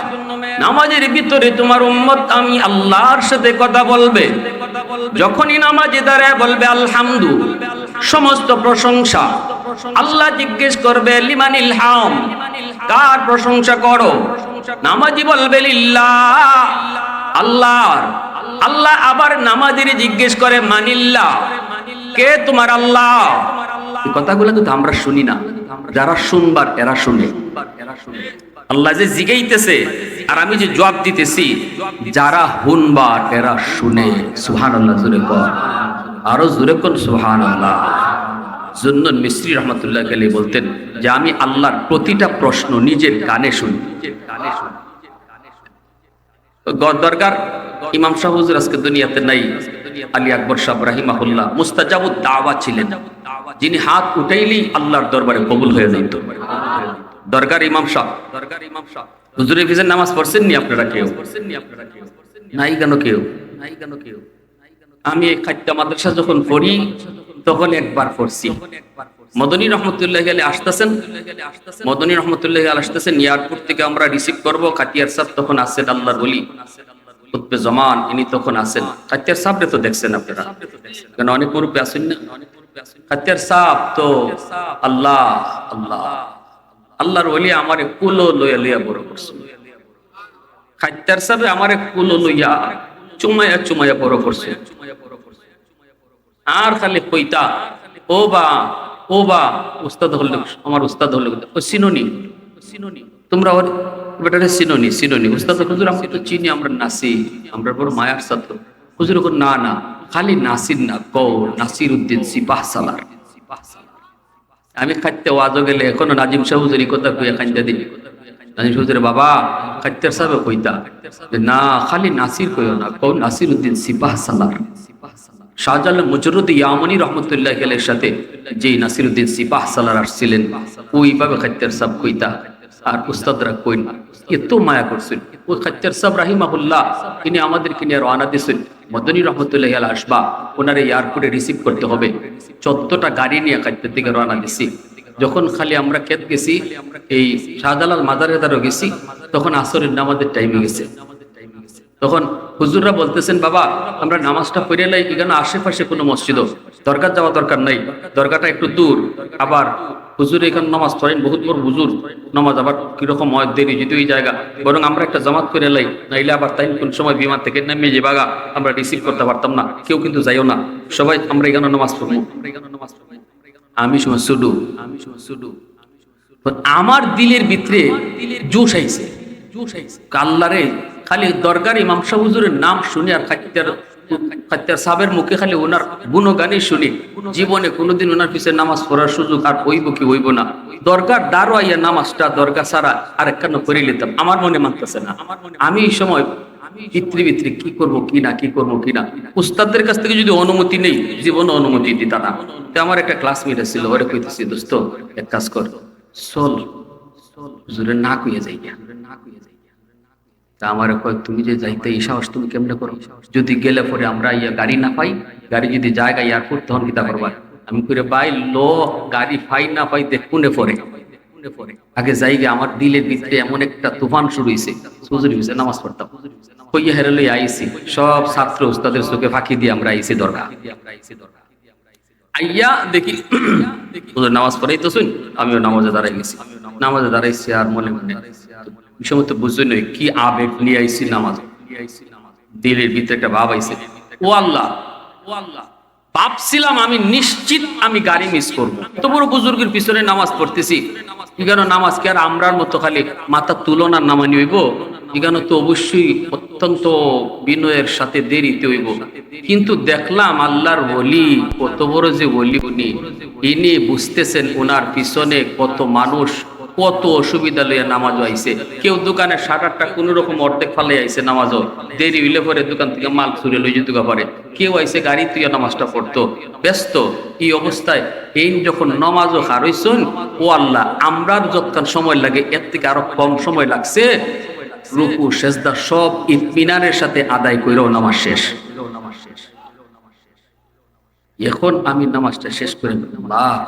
নামাজের ভিতরে তোমার উম্মত আমি আল্লাহর সাথে কথা বলবে। যখনই নামাজে দাঁড়ায় বলবে আলহামদু, সমস্ত প্রশংসা। আল্লাহ জিজ্ঞেস করবে লিমানিল হাম, কার প্রশংসা করো? নামাজি বলবে লিল্লাহ, আল্লাহর। আল্লাহ আবার নামাজির জিজ্ঞেস করে মানিল্লাহ, কে তোমার আল্লাহ? এই কথাগুলো কিন্তু আমরা শুনি না, যারা শুনবার এরা শুনে। আল্লাহ যে জিগাইতেছে আর আমি যে জবাব দিতেছি, যারা হুনবার এরা শুনে। সুবহানাল্লাহ, জোরে কর, আরো জোরে কর সুবহানাল্লাহ। জুন্নুন মিসরি রহমাতুল্লাহ আলাইহি বলতেন যে আমি আল্লাহর প্রতিটা প্রশ্ন নিজের কানে শুনি। দরকার ইমাম সাহেব হুজুর আজকে দুনিয়াতে নাই, আলী আকবর সাহেব রাহিমাহুল্লাহ মুস্তাজাবুদ দাওয়া ছিলেন, যিনি হাত উঠাইলেই আল্লাহর দরবারে কবুল হয়ে যেত। দরকার ইমাম সাহেব, হুজুরের ফিজের নামাজ পড়ছেন নি আপনারা কেউ? নাই কেন কেউ? আমি এই খাদ্যা মাদ্রাসা যখন পড়ি তখন একবার পড়ছি। মদনী রহমতুল্লাহ গেলে আসতেছেন, মদনী রহমতুল্লাহ আসতেছেন, এয়ারপোর্ট থেকে আমরা রিসিভ করবো। খাতিয়ার সাহেব তখন আসেন, আল্লাহর ওলি কুতবে জামান, ইনি তখন আসেন। খাতিয়ার সাহেবরে তো দেখছেন আপনারা, কেন অনেক মুরব্বী আসেন না? খাতিয়ার সাহেব তো আল্লাহ আল্লাহ আল্লাহর ওলি আমারে কুলো লইয়া লইয়া বড় করছেন। খাতিয়ার সাহেব আমারে কুলো লইয়া চুমাইয়া চুমাইয়া বড় করছে। আর খালি কইতা ও বা ও বা উস্তাদ হল, আমার উস্তাদ হল, ও সিনোনি তোমরা ওর বেটারে সিনোনি সিনোনি। উস্তাদ হুজুর আমরা তো চিনি, আমরা নাসি, আমরা বড় মায়ার ছাত্র। হুজুর না না, খালি নাসির না, কও নাসির উদ্দিন সিপাহ সালার। আমি খাইতে ওয়াজও গেলে এখনো নাজিম সাহেব হুজুর এই কথা কইয়া খাইতে দিই। নাজিম হুজুর বাবা খাইতের সাহেব কইতা না, খালি নাসির কইও না, কও নাসির উদ্দিন সিপাহ সালার। শাহজালাল মুজরুদ ইয়ামানি রহমতুল্লাহ আলাইহির সাথে যে নাসিরউদ্দিন সিপাহ সালার আসছিলেন, ওইভাবে খাইতের সাহেব কইতা। আর উস্তাদরা কইন এত মায়া করছেন। ও খাইতের সাহেব রাহিমাহুল্লাহ তিনি আমাদেরকে নিয়ে রওনা দিয়েছেন মদনী রহমতুল্লাহ আলাইহি আসবা, ওনার এয়ারপোর্টে রিসিভ করতে হবে। 14টা গাড়ি নিয়ে খাদ্যের দিকে রওনা দিছি। যখন খালি আমরা ক্ষেত গেছি, এই শাহজালাল মাজারেদারও গেছি, তখন আসরের নামাজের টাইমে গেছে। তখন হুজুররা বলতেছেন, বাবা আমরা নামাজটা পড়ে লাই, এখানে আশেপাশে কোনো মসজিদও দরকার যাওয়া দরকার নাই, দরকারটা একটু দূর। আবার হুজুর এখানে নামাজ পড়েন, বহুত বড় হুজুর, নামাজ আবার কিরকম হয় দেরি, যদি ওই জায়গা বরং আমরা একটা জামাত করে লাই, নাইলে আবার তাই কোন সময় বিমান থেকে নেমে যে বাগা আমরা রিসিভ করতে পারতাম না, কেউ কিন্তু যাইও না, সবাই আমরা এখানে নামাজ পড়বো। আমি সময় শুধু আমার দিলের ভিতরে জোশ আইছে, আল্লাহরে খালি দরগার ইমাম সাহেব হুজুরের নাম শুনি আর খাত্তার সাহেবের মুখে খালি ওনার গুণগানই শুনি, জীবনে কোনোদিন ওনার পিছনে নামাজ পড়ার সুযোগ আর হইব কি হইব না। দরগার দাঁড়ো আইয়া নামাজটা দরগা ছাড়া আর একখানো করে নিতাম, আমার মনে মানতেছে না। আমি এই সময় ভিতরে কি করবো কি না, কি করবো কি না। উস্তাদদের কাছ থেকে যদি অনুমতি নেই, জীবনে অনুমতি দিতা না। তো আমার একটা ক্লাসমেট ছিল, ওরে কইতেছি, দোস্ত এক কাজ কর, চল হুজুরের না কইয়া যাই। আমার কয়, তুমি যে যাইতে এই সাহস তুমি কেমনে করো? যদি গেলে পরে আমরা ইয়া গাড়ি না পাই, গাড়ি যদি জায়গা এয়ারপোর্ট, তখন কিতা করবা? আমি করে বাই লো গাড়ি পাই না পাই দেখুনে পরে আগে যাইগে। আমার দিলের ভিতরে এমন একটা তুফান শুরু হয়েছে, হুজুর হয়েছে নামাজ পড়তাম, কইয়া হেরে লই আইছি, সব ছাত্র উস্তাদের চোখে ফাঁকি দিয়ে আমরা আইছি দরগা। আইয়া দেখি হুজুর নামাজ পড়াই তো শুন, আমিও নামাজে দাঁড়াই গেছি। নামাজে দাঁড়াইছি আর মনে মনে এই সময় তো বুঝই নই কি আবেগ নিয়ে আইছি নামাজ, দিলের ভিতরে একটা ভাব আইছে, ও আল্লাহ ভাবছিলাম আমি নিশ্চিত আমি গাড়ি মিস করবো, তো বড় বুজুর্গের পিছনে নামাজ পড়তেছি, এখানে নামাজ কি আর আমরার মতো খালি মাথা তুলনার নামানি হইব? এখানে তো অবশ্যই অত্যন্ত বিনয়ের সাথে দেরিতে হইব। কিন্তু দেখলাম আল্লাহর ওলি, কত বড় যে ওলি উনি, ইনি বুঝতেছেন ওনার পিছনে কত মানুষ কত অসুবিধা লইয়া নামাজও আইছে। কেউ দোকানে শাটারটা কোন রকম অর্ধেক ফালে আইছে, নামাজও দেরি হইলে পরে দোকান থেকে মাল ছুড়ে লই যেতে পারে, কেউ আইছে গাড়ি তুইয়া নামাজটা পড়তো ব্যস্ত। এই অবস্থায় এই যখন নামাজও হারাইছেন, ও আল্লাহ আমরার যতক্ষণ সময় লাগে এর থেকে আরো কম সময় লাগছে, রুকু সেজদা সব ইতমিনানের সাথে আদায় কইরাও নামাজ শেষ। এখন আমি নামাজটা শেষ করে বাহ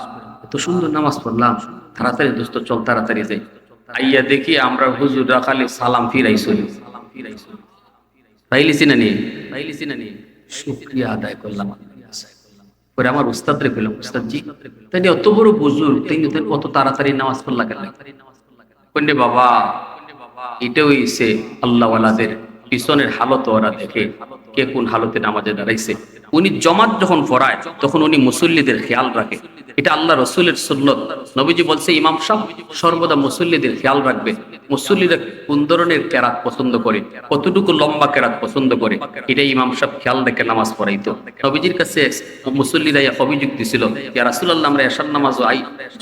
এত সুন্দর নামাজ পড়লাম, তাড়াতাড়ি দোস্ত চল তাড়াতাড়ি যাই। আইয়া দেখি আমরা হুজুররা খালি সালাম ফিরাইছিল, পাইলিছি না নি শুকরিয়া আদায় করলাম। পরে আমার উস্তাদরে কইলাম, উস্তাদ জি তাই অত বড় বুজুর্গ, তিনি কত তাড়াতাড়ি নামাজ পড়লা কেন? কইলে বাবা এটা হইছে আল্লাহওয়ালাদের পিছনের হালত, ওরা দেখে কে কোন হালতে নামাজে দাঁড়াইছে। উনি জমাত যখন পড়ায় তখন উনি মুসল্লিদের খেয়াল রাখে, এটা আল্লাহ রসুলের সুন্নত। নবীজি বলছে ইমাম সাহেব সর্বদা মুসল্লিদের খেয়াল রাখবে, মুসল্লিরা কোন ধরনের কেরাত পছন্দ করে, কতটুকু লম্বা কেরাত পছন্দ করে, এটা ইমাম সাহেব খেয়াল রেখে নামাজ পড়াইতো। নবীজির কাছে মুসল্লিরা অভিযোগ দিছিল, ইয়া রাসূলুল্লাহ আমরা এশার নামাজও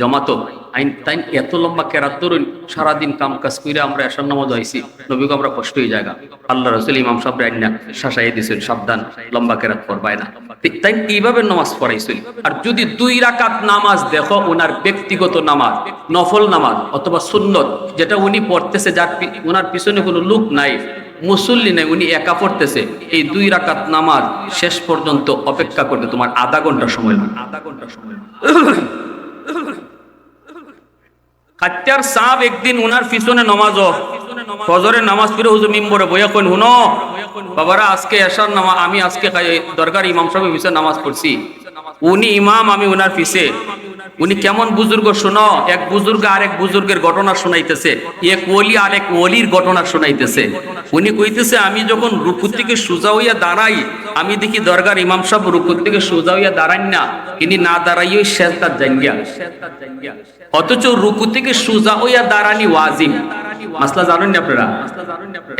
জমাতো আইন তাই এত লম্বা কেরাত ধরুন, সারাদিন কাম কাজ করে আমরা এশার নামাজও আইছি, নবীকে আমরা কষ্ট হয়ে জায়গা। আল্লাহ রসুল ইমাম সাহেব আইনা শাসাই দিয়েছেন, সাবধান লম্বা কেরাত পড়বায় না, তাই এইভাবে নামাজ পড়াইছিল। আর যদি 2 রাকাত নামাজ দেখো, ওনার ব্যক্তিগত নামাজ, নফল নামাজ অথবা সুন্নত, যেটা উনি পড়তেছে, যার ওনার পিছনে কোনো লোক নাই, মুসল্লি নাই, উনি একা পড়তেছে, এই 2 রাকাত নামাজ শেষ পর্যন্ত অপেক্ষা করতে তোমার আধা ঘন্টা সময় লাগে। কাচ্চার সাহেব একদিন ওনার পিছনে নামাজও ফজরের নামাজ পড়ে হুজুর মিম্বরে বইয়া কইন, হুনো বাবারা আজকে এশার নামাজ, আমি আজকে দরকার ইমাম সাহেবের পিছনে নামাজ পড়ছি, উনি ইমাম আমি ওনার পিছে। উনি কেমন বুজুর্গ শোনো, এক বুজুর্গ আরেক বুজুর্গের ঘটনা শোনাইতেছে, এক ওলি আরেক ওলির ঘটনা শোনাইতেছে। উনি কইতেছে আমি যখন রুকু থেকে সোজা হইয়া দাঁড়াই, আমি দেখি দরগার ইমাম সাহেব রুকু থেকে সোজা হইয়া দাঁড়ান না, ইনি না দাঁড়াইই সেজদার জাঙ্গিয়া, অথচ রুকু থেকে সোজা হইয়া দাঁড়ানি ওয়াজিব। মাসলা জানেন না আপনারা?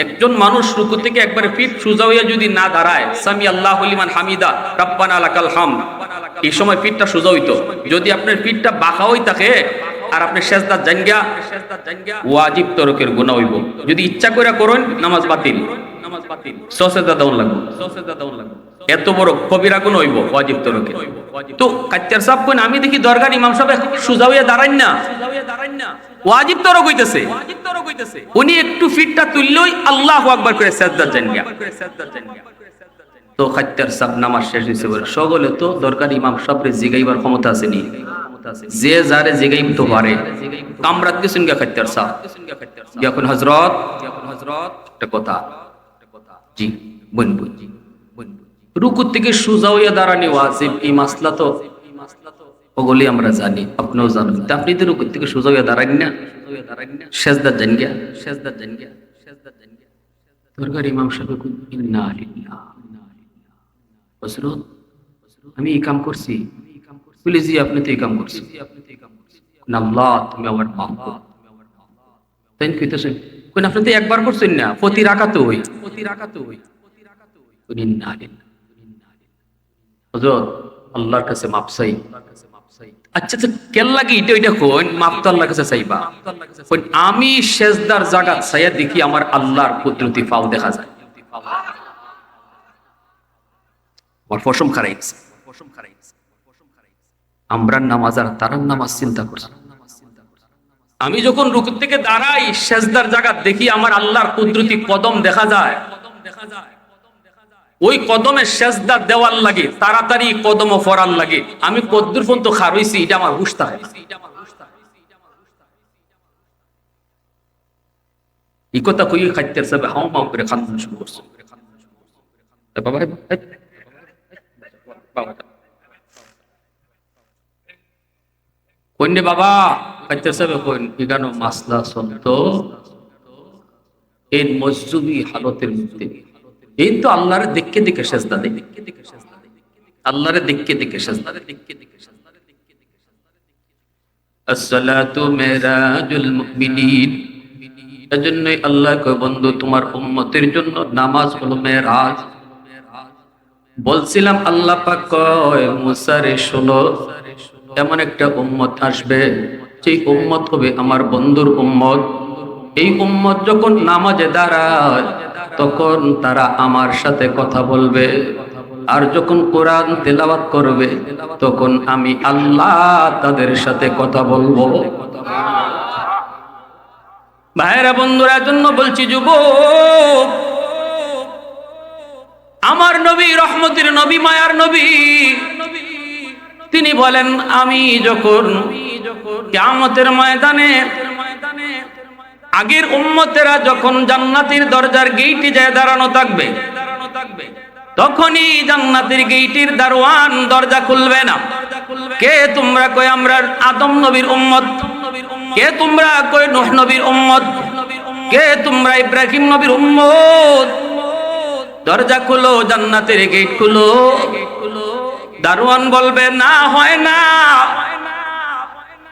একজন মানুষ রুকু থেকে একবারে পিঠ সোজা হইয়া যদি না দাঁড়ায়, সামি আল্লাহু লিমান হামিদা রাব্বানা লাকাল হামদ, এই সময় পিঠটা সোজা হইতো। যদি আপনার পিঠটা বাঁকা হই থাকে আর আপনি সেজদার জাঙ্গিয়া, ওয়াজিব তরকের গুনাহ হইব। যদি ইচ্ছা করে করেন নামাজ বাতিল, সজদা দাউন লাগবে, এত বড় কবিরা গুনাহ হইব ওয়াজিব তরকে। তো কাচ্চার সাহেব কোন আমি দেখি দরগার ইমাম সাহেব সোজা হইয়া দাঁড়ান না, ওয়াজিব তরক হইতেছে, উনি একটু ফিটটা তুললেই আল্লাহু আকবার করে সেজদার জাঙ্গিয়া। তো খাত্যার সাহেব নামাজ শেষ হয়েছে বলে সকলে তো দরকার ইমাম সাহেবরে জিগাইবার ক্ষমতা আছে নি, যে যারে জিগাইব তো পারে কামরাত গেছেন গা খাত্যার সাহেব এখন হযরত একটা কথা জি বলবো রুকু থেকে সোজা হইয়া দাঁড়ানি ওয়াজিব এই মাসলা তো ওগুলি আমরা জানি, আপনিও জানেন। আপনি তো রুকু থেকে সোজা হইয়া দাঁড়ান না, সেজদার জান গিয়া দরকার ইমাম সাহেব ইন্না লিল্লাহ হযরত আমি এই কাম করছি বলে জি আপনি তো এই কাম করছেন না, আল্লাহ তুমি আমার মাফ করো। তাই কইতেছেন কোন আপনি তো একবার করছেন না, প্রতি রাকাতে হই ইন্না লিল্লাহ হযরত আল্লাহর কাছে মাপ চাই। আচ্ছা আচ্ছা কেন লাগে এটা ওইটা কোন মাপ তো আল্লাহর কাছে চাইবা, আমি সেজদার জায়গা চাইয়া দেখি আমার আল্লাহর কুদরতি পাও দেখা যায়, আমার ফসম খারাইছে। আমরা নামাজ আর তারার নামাজ চিন্তা করছি, আমি যখন রুকু থেকে দাঁড়াই সেজদার জায়গা দেখি আমার আল্লাহর কুদরতি কদম দেখা যায়, ওই কদমে সেজদা দেওয়ার লাগে তাড়াতাড়ি কদম ফরার লাগে, আমি কদ্দুর পর্যন্ত খার হইছি এটা আমার হুশ থাকে। এই কথা কই খাইতের সবে হাও মাও করে খান শুরু করছে বাবা কোন বাবা খাইতের সবে কোন এখানে মাসলা সন্ত এই মজজুবি হালতের মধ্যে এই তো আল্লাহরে দেখকে দেখে সেজদা দেয়, আল্লাহরে দেখকে দেখে সেজদা দেয়। আসসালাতু মিরাজুল মুমিনিন, এজন্যই আল্লাহ কয় বন্ধু তোমার উম্মতের জন্য নামাজ হলো মেরাজ। বলছিলাম আল্লাহ পাক কয় মুসা রে শোনো, এমন একটা উম্মত আসবে যেই উম্মত হবে আমার বন্ধুর উম্মত, এই উম্মত যখন নামাজে দাঁড়ায় তখন তারা আমার সাথে কথা বলবে, আর যখন কোরআন তেলাওয়াত করবে তখন আমি আল্লাহ তাদের সাথে কথা বলবো। ভাইরা বন্ধুরা জন্য বলছি যুবক, আমার নবী রহমতের নবী মায়ার নবী তিনি বলেন আমি যখন কিয়ামতের ময়দানে আগের উম্মতেরা যখন জান্নাতের দরজার গেইটে যায় দাঁড়ানো থাকবে তখনই জান্নাতের গেইটের দারওয়ান দরজা খুলবে না। কে তোমরা? কই আমরা আদম নবীর উম্মত। কে তোমরা? কই নূহ নবীর উম্মত। কে তোমরা? ইব্রাহিম নবীর উম্মত। দরজা খুলো, জান্নাতের গেট খুলো। দারওয়ান বলবে না, হয় না,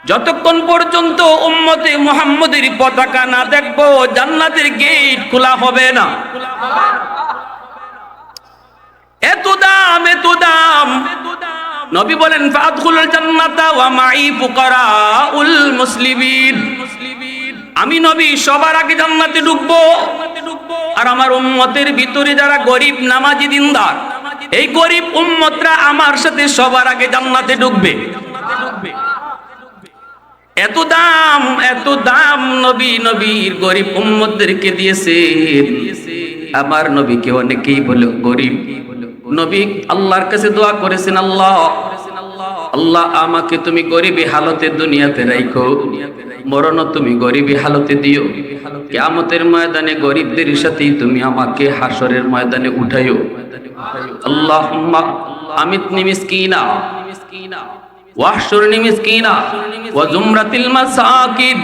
যতক্ষণ পর্যন্ত উম্মতে মুহাম্মদের পতাকা না দেখবো জান্নাতের গেট খোলা হবে না। এত দাম, এত দাম। নবী বলেন ফাদখুলুল জান্নাতা ওয়া মাই ফুকারাউল মুসলিমিন, আমি নবী সবার আগে জান্নাতে ঢুকবো, আর আমার উম্মতের ভিতরে যারা গরিব নামাজি দিনদার এই গরিব উম্মতরা আমার সাথে সবার আগে জান্নাতে ঢুকবে। এত দাম, এত দাম নবী নবীর গরিব উম্মতদেরকে দিয়েছেন। আমার নবীকে অনেকেই বলে গরিব। নবী আল্লাহর কাছে দোয়া করেছেন, আল্লাহ আল্লাহ আমাকে তুমি গরিবী হালতে দুনিয়াতে রাখো, মরণও তুমি গরিবী হালতে দিও, কিয়ামতের ময়দানে গরিবদের সাথেই তুমি আমাকে হাসরের ময়দানে উঠাইও। আল্লাহুম্মা আমিতনি মিসকিনা ওয়াহশুরনি মিসকিনা ওয়া জুমরাতিল মাসাকিন।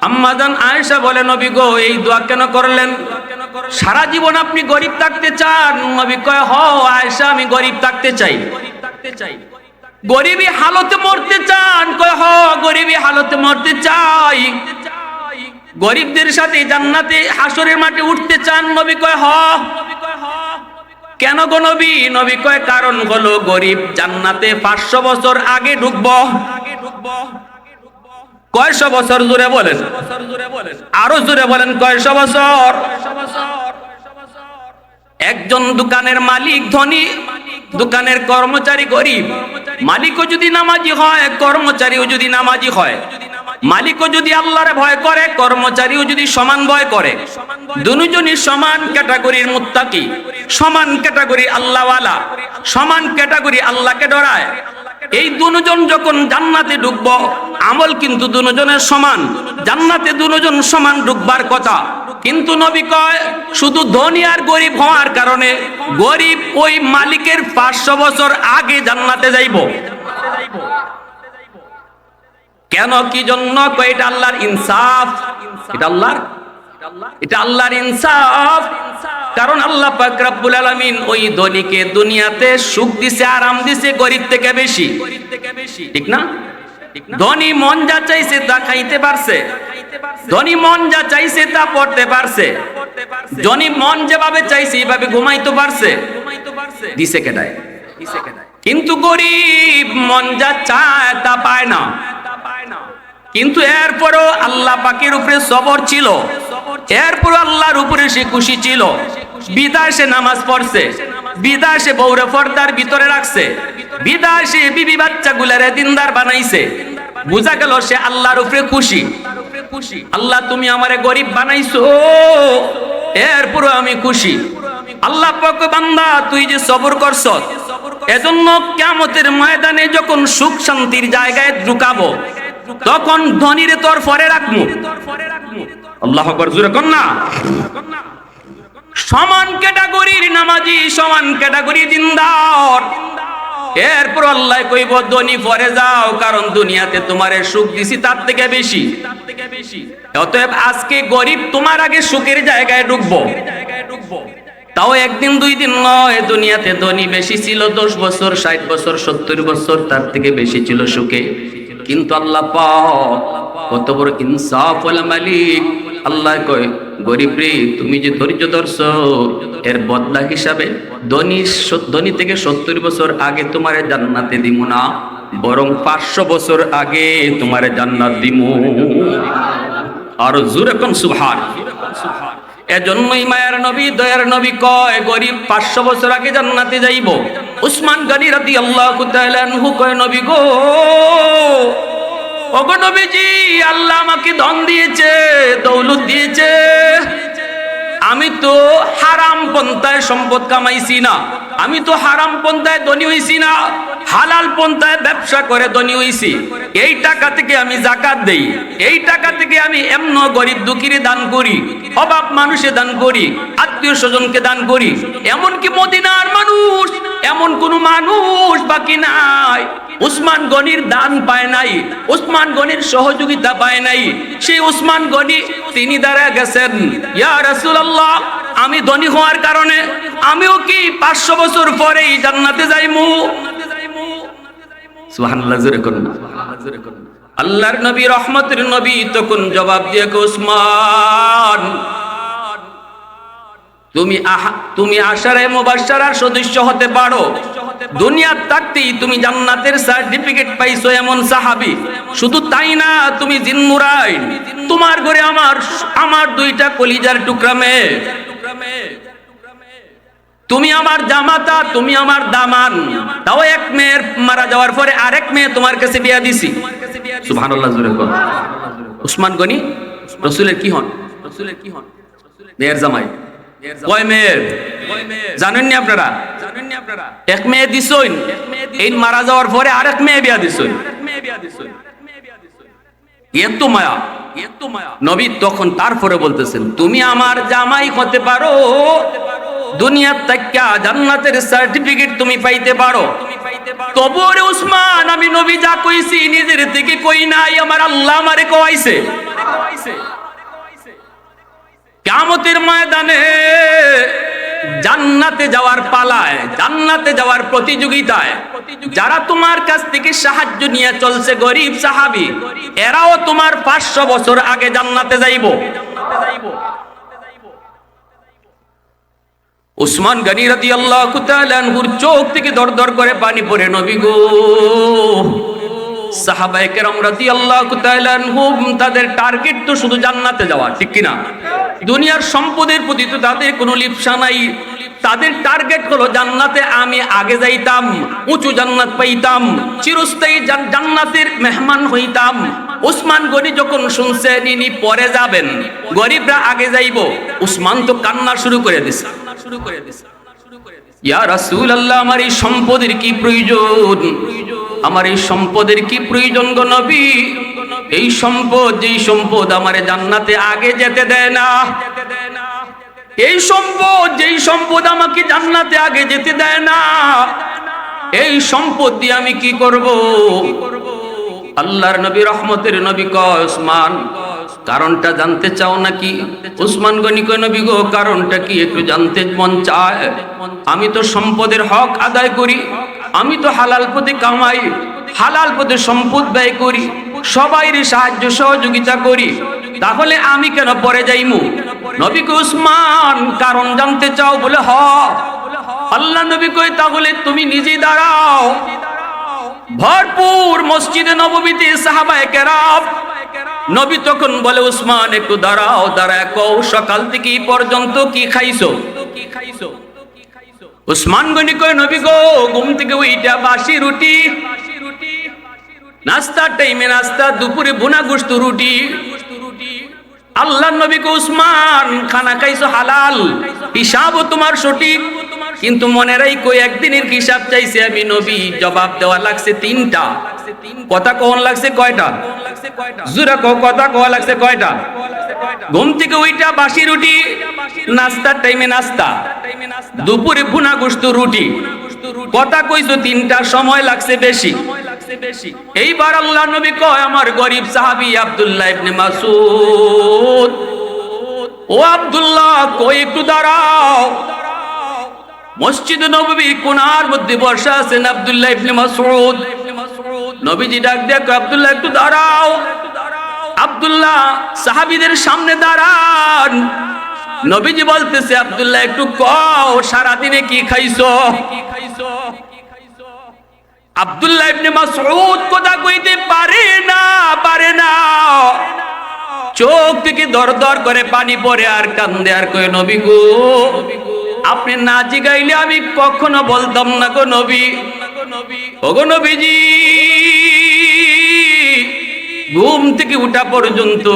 আম্মা জান আয়েশা বলে নবী গো এই দোয়া কেন করলেন? সারা জীবন আপনি গরিব থাকতে চান? নবী কয় হ আয়েশা আমি গরিব থাকতে চাই। গরিবী হালতে মরতে চান? কয় হ গরিবী হালতে মরতে চাই। গরিবদের সাথে জান্নাতে হাসরের মাঠে উঠতে চান? নবী কয় হ। কেন গো নবী? নবী কয় কারণ হলো গরিব জান্নাতে 500 বছর আগে ঢুকবো। কয়শো বছর? জোরে বলেন, আরো জোরে বলেন, কয়শো বছর? একজন দোকানের মালিক ধনী, দোকানের কর্মচারী গরিব। মালিকও যদি নামাজি হয়, কর্মচারীও যদি নামাজি হয়, মালিকও যদি আল্লাহরে ভয় করে, কর্মচারীও যদি সমান ভয় করে, দুজনই সমান ক্যাটাগরির মুত্তাকি, সমান ক্যাটাগরি আল্লাহওয়ালা, সমান ক্যাটাগরি আল্লাহকে ডরায়, এই দুজন যখন জান্নাতে ঢুকবো, আমল কিন্তু দুজনের সমান, জান্নাতে দুজন সমান ঢুকবার কথা। কিন্তু নবী কয় শুধু ধনী আর গরিব হওয়ার কারণে গরিব ওই মালিকের 500 বছর আগে জান্নাতে যাইব। কেন, কি জন্য? কয় এটা আল্লাহর ইনসাফ, এটা আল্লাহর ইনসাফ। কারণ আল্লাহ পাক রব্বুল আলামিন ওই ধনীকে দুনিয়াতে সুখ দিছে, আরাম দিছে গরিব থেকে বেশি, ঠিক না? ধনী মন যা চাইছে তা খাইতে পারছে, ধনী মন যা চাইছে তা পড়তে পারছে, ধনী মন যেভাবে চাইছে এইভাবে ঘুমাইতে পারছে, দিছে কেডায়? কিন্তু গরিব মন যা চায় তা পায় না। কিন্তু এরপরও আল্লাহ পাকের উপরে সবর ছিল, এরপর আল্লাহর উপরে সে খুশি ছিল, বিদায় সে নামাজ পড়ছে, বিদায় সে বউরে পর্দার ভিতরে রাখছে, বিদায় সে বিবি বাচ্চাগুলারে দিনদার বানাইছে। বুঝা গেল সে আল্লাহর উপরে খুশি। আল্লাহ তুমি আমারে গরিব বানাইছো, এরপর আমি খুশি। আল্লাহ পাক বান্দা তুই যে সবর করছ, এজন্য কিয়ামতের ময়দানে যখন সুখ শান্তির জায়গায় ঢুকাবো, তখন ধনীরে তোর পরে রাখমু। আল্লাহু আকবার, জোরে কর না। সমান ক্যাটাগরির নামাজি, সমান ক্যাটাগরি দিনদার, এরপর আল্লাহ কইব ধনী পরে যাও, কারণ দুনিয়াতে তোমারে সুখ দিছি তার থেকে বেশি। অতএব আজকে গরিব তোমার আগে সুখের জায়গায় ঢুকবো, তাও একদিন দুই দিন নয়। দুনিয়াতে ধনী বেশি ছিল 10 বছর, 60 বছর, 70 বছর, তার থেকে বেশি ছিল সুখে। কিন্তু আল্লাহ পাক কত বড় ইনসাফ ওয়ালা মালিক। আল্লাহ কয় গরিব রে তুমি যে ধৈর্য ধরছো, এর বদলা হিসাবে ধনী থেকে 70 বছর আগে তোমারে জান্নাতে দিমু না, বরং 500 বছর আগে তোমারে জান্নাত দিমু। আর জোরে কোন সুবহান। এজন্যই মায়ার নবী, দয়ার নবী কয় গরিব 500 বছর আগে জান্নাতে যাইব। উসমান গনি রাদিয়াল্লাহু তাআলা আনহু কয় নবী গো, ওগো নবীজি, আল্লাহ আমাকে ধন দিয়েছে, দৌলত দিয়েছে, আমি তো হারাম পন্থায় সম্পদ কামাইছি না, আমি তো হারাম পন্থায় ধনী হইছি না, হালাল পন্থায় ব্যবসা করে ধনী হইছি। এই টাকা থেকে আমি যাকাত দেই, এই টাকা থেকে আমি এমন গরিব দুঃখীরে দান করি, অভাব মানুষে দান করি, আত্মীয় স্বজনকে দান করি। এমনকি মদিনার মানুষ, এমন কোন মানুষ বাকি নাই উসমান গনির দান পায় নাই, উসমান গনির সহযোগিতা পায় নাই। সেই উসমান গনি তিনি দাঁড়ায় গেছেন, ইয়া রাসূলুল্লাহ, আমি ধনী হওয়ার কারণে আমিও কি 500 বছর পরেই জান্নাতে যাইমু? সুবহানাল্লাহ, জোরে করুন। আল্লাহর নবী, রহমতের নবী তখন জবাব দিয়ে উসমান, তুমি আশারায়ে মুবাশশারার সদস্য হতে পারো, দুনিয়ার থাকতেই তুমি জান্নাতের সার্টিফিকেট পাইছো এমন সাহাবী। শুধু তাই না, তুমি জিন্নুরাইন, তোমার ঘরে আমার 2টা কলিজার টুকরা মেয়ে, তুমি আমার জামাতা, তুমি আমার দামান। তাও এক মেয়ের মারা যাওয়ার পরে আরেক মেয়ে তোমার কাছে বিয়া দিছি। সুবহানাল্লাহ, জোরে বল। উসমান গনি রাসূলের কি হন? মেয়ের জামাই। কয় মেয়ের জানেন নি আপনারা? এক মেয়ে দিছইন, এই মারা যাওয়ার পরে আরেক মেয়ে বিয়া দিছইন। এত মায়া, এত মায়া। নবী তখন তারপরে বলতেছেন, তুমি আমার জামাই হতে পারো, দুনিয়ার তাক্কা জান্নাতের সার্টিফিকেট তুমি পাইতে পারো। তবুও উসমান, আমি নবী যা কইছি নিজের থেকে কই নাই, আমার আল্লাহ আমারে কইছে। কিয়ামতের ময়দানে জান্নাতে যাওয়ার পালায়, জান্নাতে যাওয়ার প্রতিযোগিতায় যারা তোমার কাছ থেকে সাহায্য নিয়ে চলছে, গরিব সাহাবী, এরাও তোমার 500 বছর আগে জান্নাতে যাইব। উসমান গনি রাদিয়াল্লাহু তাআলা আনহুর চোখ থেকে দরদর করে পানি পড়ে, নবী গো, সাহাবায়ে কেরাম রাদিয়াল্লাহু তাআলা আনহুম তাদের টার্গেট তো শুধু জান্নাতে যাওয়া, ঠিক কি না? দুনিয়ার সম্পদের প্রতি তো তাদের কোনো লিপ্সা নাই, তাদের টার্গেট হলো জান্নাতে আমি আগে যাইতাম, উঁচু জান্নাত পাইতাম, চিরস্থায়ী জান্নাতের মেহমান হইতাম। উসমান গনি যখন শুনছেন ইনি পরে যাবেন, গরিবরা আগে যাইব, উসমান তো কান্না শুরু করে দিছে। ইয়া রাসূলুল্লাহ, আমার এই সম্পদের কি প্রয়োজন, আমার এই সম্পদের কি প্রয়োজন গো নবী? এই সম্পদ, যেই সম্পদ আমারে জান্নাতে আগে যেতে দেয় না, এই সম্পদ, যেই সম্পদ আমাকে জান্নাতে আগে যেতে দেয় না, এই সম্পদ দিয়ে আমি কি করব? আল্লাহর নবী, রহমতের নবী কয়, উসমান কারণটা জানতে চাও নাকি? উসমান গনি কয়, নবী গো কারণটা কি একটু জানতে মন চায়। আমি তো সম্পদের হক আদায় করি, আমি তো হালাল পথে কামাই, হালাল পথে সম্পদ ব্যয় করি, সবাইর সাহায্য সহযোগিতা করি, তাহলে আমি কেন পরে যাইমু? নবী কয়, উসমান কারণ জানতে চাও? বলে হ। আল্লাহ নবী কয়, তাহলে তুমি নিজে দাঁড়াও। ভরপুর মসজিদে নববীতে সাহাবায়ে কেরাম, নবী তখন বলে, উসমান একটু দাঁড়াও, দাঁড়ায় কও সকাল থেকে এই পর্যন্ত কি খাইছো? উসমান গনি কয়, নবী গো ঘুম থেকে উইটা বাসি রুটি, নাস্তার টাইমে নাস্তা, দুপুরে ভুনা গোশত রুটি। আল্লাহ নবী কয়, উসমান খানা খাইছো হালাল, হিসাবও তোমার সঠিক, কিন্তু মনে রাখো একদিনের হিসাব চাইছে আমি নবী, জবাব দেওয়া লাগছে তিনটা। কথা কোন লাগছে কয়টা? জোরে কও, কথা কোয়া লাগছে কয়টা? ঘুম থেকে ওইটা বাসি রুটি, নাস্তার টাইমে নাস্তা, দুপুরে ভুনা গোশত রুটি, কথা কইছো তিনটা, সময় লাগছে বেশি। এইবার আল্লাহ নবী কয়, আমার গরিব সাহাবী আব্দুল্লাহ ইবনে মাসউদ, ও আব্দুল্লাহ কই একটু দাঁড়াও। মসজিদ নববীর কোণার মধ্যে বসা আছেন আব্দুল্লাহ ইবনে মাসউদ। নবীজি ডাক দিয়ে কয়, আব্দুল্লাহ একটু দাঁড়াও। আব্দুল্লাহ সাহাবীদের সামনে দাঁড়ান। নবীজি বলতেছে, আব্দুল্লাহ একটু কও সারাদিনে কি খাইছো? আব্দুল্লাহ ইবনে মাসউদ কথা কইতে পারে না, চোখ থেকে দর দর করে পানি পড়ে আর কান্দে, আর কয়, নবী গো আপনি না জিগাইলে আমি কখনো বলতাম না গো নবী। ওগো নবীজি, ঘুম থেকে উঠা পর্যন্ত,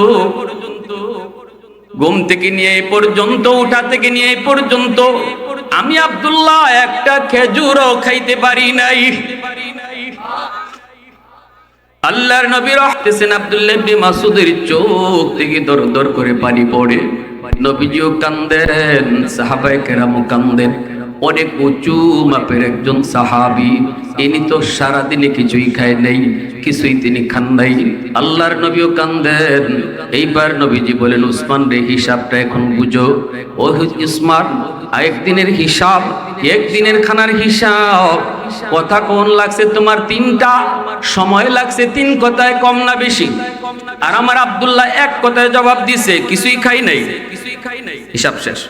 ঘুম থেকে নিয়ে এই পর্যন্ত, উঠা থেকে নিয়ে এই পর্যন্ত আমি আব্দুল্লাহ একটা খেজুরও খাইতে পারি নাই। আল্লাহর নবী রাহতেছেন, আব্দুল্লাহ ইবনে মাসউদের চোখ থেকে দর দর করে পানি পড়ে। নবীজিও কান্দেন, সাহাবায়ে কেরামও কান্দেন। অনেক উঁচু মাপের একজন সাহাবী, ইনি তো সারাদিনে কিছুই খায় নাই, কিছুই তিনি খান নাই। আল্লাহর নবীও কান্দেন। এইবার নবীজি বলেন, উসমান রে হিসাবটা এখন বুঝো। ও উসমান, একদিনের হিসাব, একদিনের খানার হিসাব, কথা কোন লাগছে তোমার তিনটা, সময় লাগছে তিন কথায়, কম না বেশি? আর আমার আব্দুল্লাহ এক কথায় জবাব দিছে, কিছুই খাই নাই, হিসাব শেষ।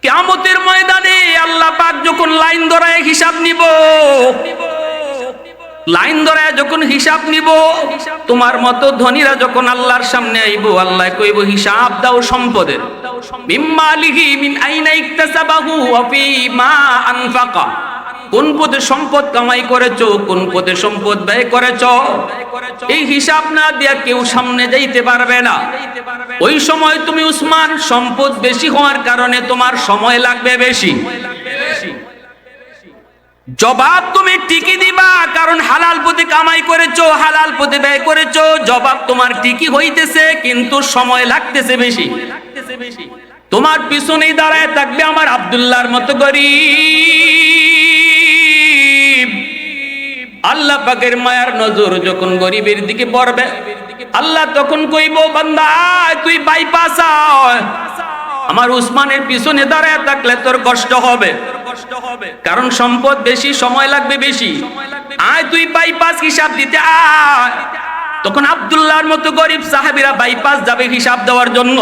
কিয়ামতের ময়দানে আল্লাহ পাক যখন লাইন ধরায় হিসাব নিব, লাইন ধরায় যখন হিসাব নিব, তোমার মতো ধনীরা যখন আল্লাহর সামনে আইব, আল্লাহ কইব, হিসাব দাও সম্পদের। মিম্মালিহি মিন আইনা ইকতাসাবাহু ওয়া ফিমা আনফাকা, কোন পথে সম্পদ কামাই করেছো, কোন পথে সম্পদ ব্যয় করেছো, এই হিসাব না দিয়া কেউ সামনে যাইতে পারবে না। ওই সময় তুমি উসমান, সম্পদ বেশি হওয়ার কারণে তোমার সময় লাগবে বেশি, জবাব তুমি ঠিকই দিবা, কারণ হালাল পথে কামাই করেছো, হালাল পথে ব্যয় করেছো, জবাব তোমার ঠিকই হইতেছে, কিন্তু সময় লাগতেছে বেশি। তোমার পিছনেই দাঁড়ায় থাকবে আমার আব্দুল্লাহর মতো গরিব। আল্লাহ পাকের মায়ার নজর যখন গরিবের দিকে পড়বে, আল্লাহ তখন কইব, বান্দা তুই বাইপাস আয়। আমার উসমানের পিছনে দাঁড়ায় থাকলে তোর কষ্ট হবে, কারণ সম্পদ বেশি, সময় লাগবে বেশি, আয় তুই বাইপাস হিসাব দিতে আয়। তখন আব্দুল্লাহর মতো গরিব সাহাবীরা বাইপাস যাবে হিসাব দেওয়ার জন্য।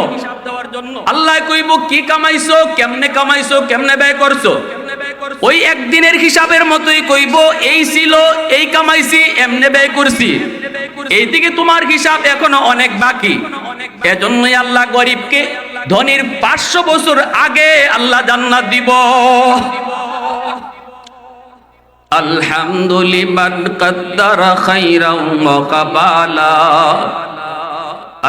আল্লাহ কইব, কি কামাইছো, কেমনে কামাইছো, কেমনে ব্যয় করছো? ওই একদিনের হিসাবের মতোই কইব, এই ছিল, এই কামাইছি, এমনে ব্যয় করছি। এইদিকে তোমার হিসাব এখনো অনেক বাকি। এজন্যই আল্লাহ গরিবকে ধনীর 500 বছর আগে আল্লাহ জান্নাত দিব। আলহামদুলিমান কদ্দারা খাইরাও ওয়া কাবালা,